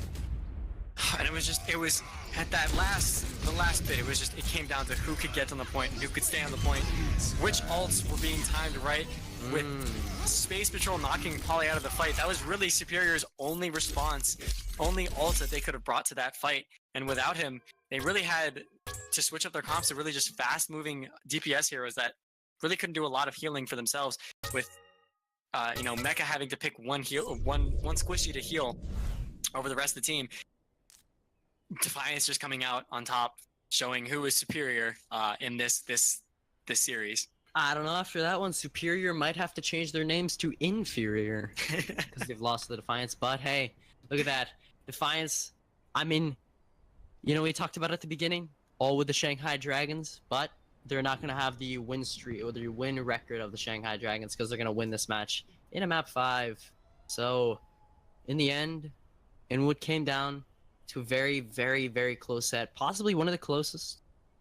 And it was at the last bit, it came down to who could get on the point and who could stay on the point. Which ults were being timed right with Space Patrol knocking Pauly out of the fight. That was really Superior's only response, only ult that they could have brought to that fight. And without him, they really had to switch up their comps to really just fast-moving DPS heroes that really couldn't do a lot of healing for themselves. With Mecha having to pick one squishy to heal over the rest of the team. Defiance just coming out on top, showing who is superior in this series. I don't know. After that one, Superior might have to change their names to Inferior because they've lost the Defiance. But hey, look at that. Defiance, I mean, we talked about it at the beginning, all with the Shanghai Dragons, but they're not going to have the win streak or the win record of the Shanghai Dragons because they're going to win this match in a map 5. So, in the end, in what came down to a very, very, very close set, possibly one of the closest.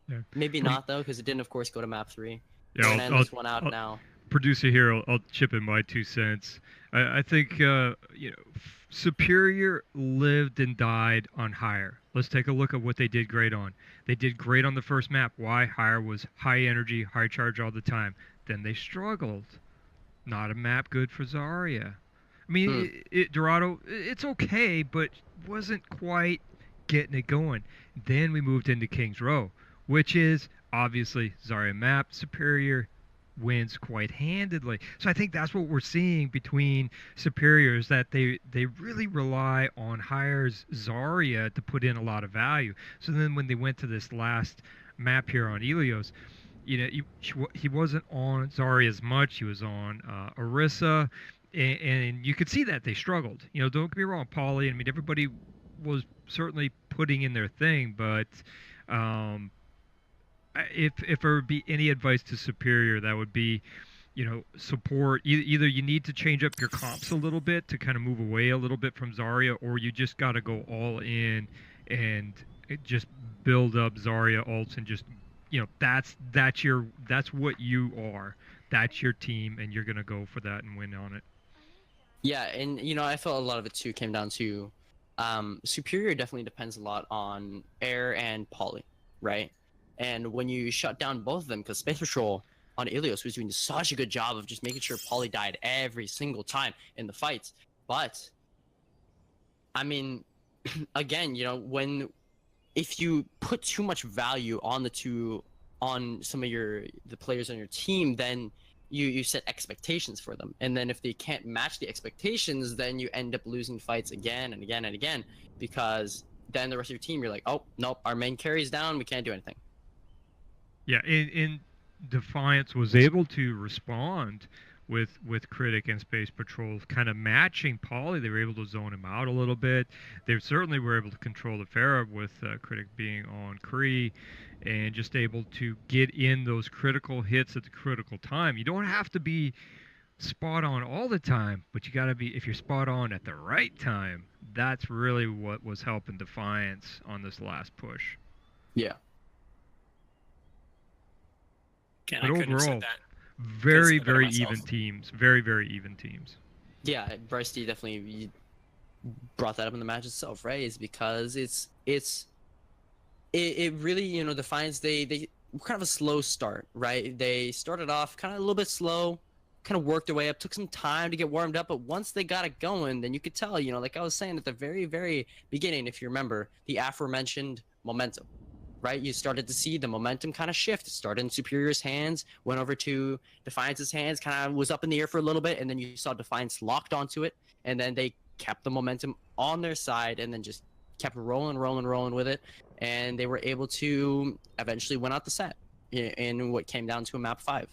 Yeah. Maybe not though, because it didn't, of course, go to map 3. Yeah, I'll end this one out now. Producer here, I'll chip in my 2 cents. I think Superior lived and died on Higher. Let's take a look at what they did great on. They did great on the first map. Why? Higher was high energy, high charge all the time. Then they struggled. Not a map good for Zarya. I mean, Dorado, it's okay, but wasn't quite getting it going. Then we moved into King's Row, which is obviously Zarya map. Superior wins quite handedly. So I think that's what we're seeing between Superiors, that they really rely on Higher's Zarya to put in a lot of value. So then when they went to this last map here on Ilios, he wasn't on Zarya as much. He was on Orisa. And you could see that they struggled. Don't get me wrong, Pauly. I mean, everybody was certainly putting in their thing, but if there would be any advice to Superior, that would be, support. Either you need to change up your comps a little bit to kind of move away a little bit from Zarya, or you just got to go all in and just build up Zarya ults and just, that's what you are. That's your team, and you're gonna go for that and win on it. Yeah, and I felt a lot of it too came down to Superior definitely depends a lot on Air and Pauly, right? And when you shut down both of them, because Space Patrol on Ilios was doing such a good job of just making sure Pauly died every single time in the fights. But I mean, again, when if you put too much value on some of the players on your team, then you set expectations for them, and then if they can't match the expectations, then you end up losing fights again and again and again, because then the rest of your team, you're like, oh nope, our main carry's down, we can't do anything. Yeah, in Defiance was able to respond with Critic and Space Patrol kind of matching Poly. They were able to zone him out a little bit. They certainly were able to control the Pharah with Critic being on Kree, and just able to get in those critical hits at the critical time. You don't have to be spot on all the time, but you got to be, if you're spot on at the right time, that's really what was helping Defiance on this last push. Yeah. Again, But I couldn't have overall, said that. very, Couldn't have said very that myself. even teams. Very, very even teams. Yeah, Bryce D definitely brought that up in the match itself, right? Is because it really, you know, Defiance, they were kind of a slow start, right? They started off kind of a little bit slow, kind of worked their way up, took some time to get warmed up, but once they got it going, then you could tell, you know, like I was saying at the very, very beginning, if you remember, the aforementioned momentum, right? You started to see the momentum kind of shift. It started in Superior's hands, went over to Defiance's hands, kind of was up in the air for a little bit, and then you saw Defiance locked onto it, and then they kept the momentum on their side, and then just kept rolling with it, and they were able to eventually win out the set in what came down to a map 5.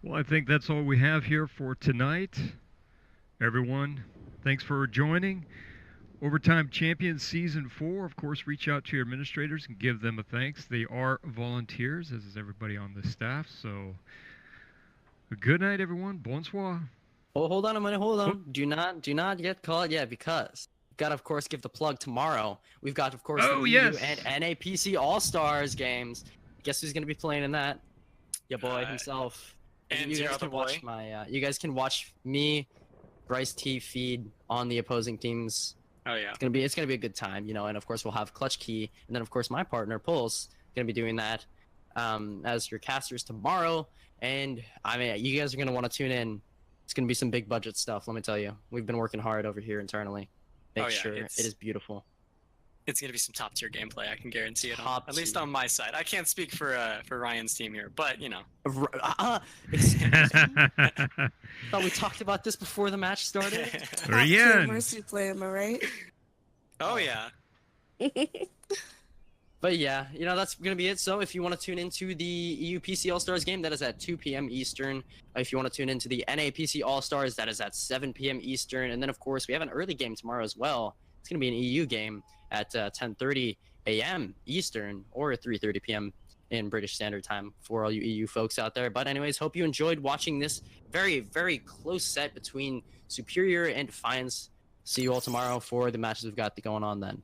Well, I think that's all we have here for tonight. Everyone, thanks for joining. Overtime Champions Season 4. Of course, reach out to your administrators and give them a thanks. They are volunteers, as is everybody on the staff. So, good night, everyone. Bonsoir. Oh, hold on a minute. Hold on. Do not get caught yet, because we've got to, of course, give the plug tomorrow. We've got, of course, the EU and NAPC All-Stars games. Guess who's going to be playing in that? Your boy himself. And you your guys other can watch boy. you guys can watch me, Bryce T feed on the opposing teams. Oh yeah. It's gonna be a good time, you know. And of course we'll have Clutch Key, and then of course my partner Pulse gonna be doing that as your casters tomorrow. And I mean, you guys are gonna want to tune in. It's gonna be some big budget stuff. Let me tell you, we've been working hard over here internally. Make sure it is beautiful. It's gonna be some top tier gameplay. I can guarantee it. At least tier. on my side. I can't speak for Ryan's team here, but you know. Thought we talked about this before the match started. Ryan. Mercy play, am I right? Oh yeah. But yeah, you know, that's going to be it. So if you want to tune into the EU PC All-Stars game, that is at 2 p.m. Eastern. If you want to tune into the NAPC All-Stars, that is at 7 p.m. Eastern. And then, of course, we have an early game tomorrow as well. It's going to be an EU game at 10:30 a.m. Eastern, or 3:30 p.m. in British Standard Time for all you EU folks out there. But anyways, hope you enjoyed watching this very, very close set between Superior and Defiance. See you all tomorrow for the matches we've got going on then.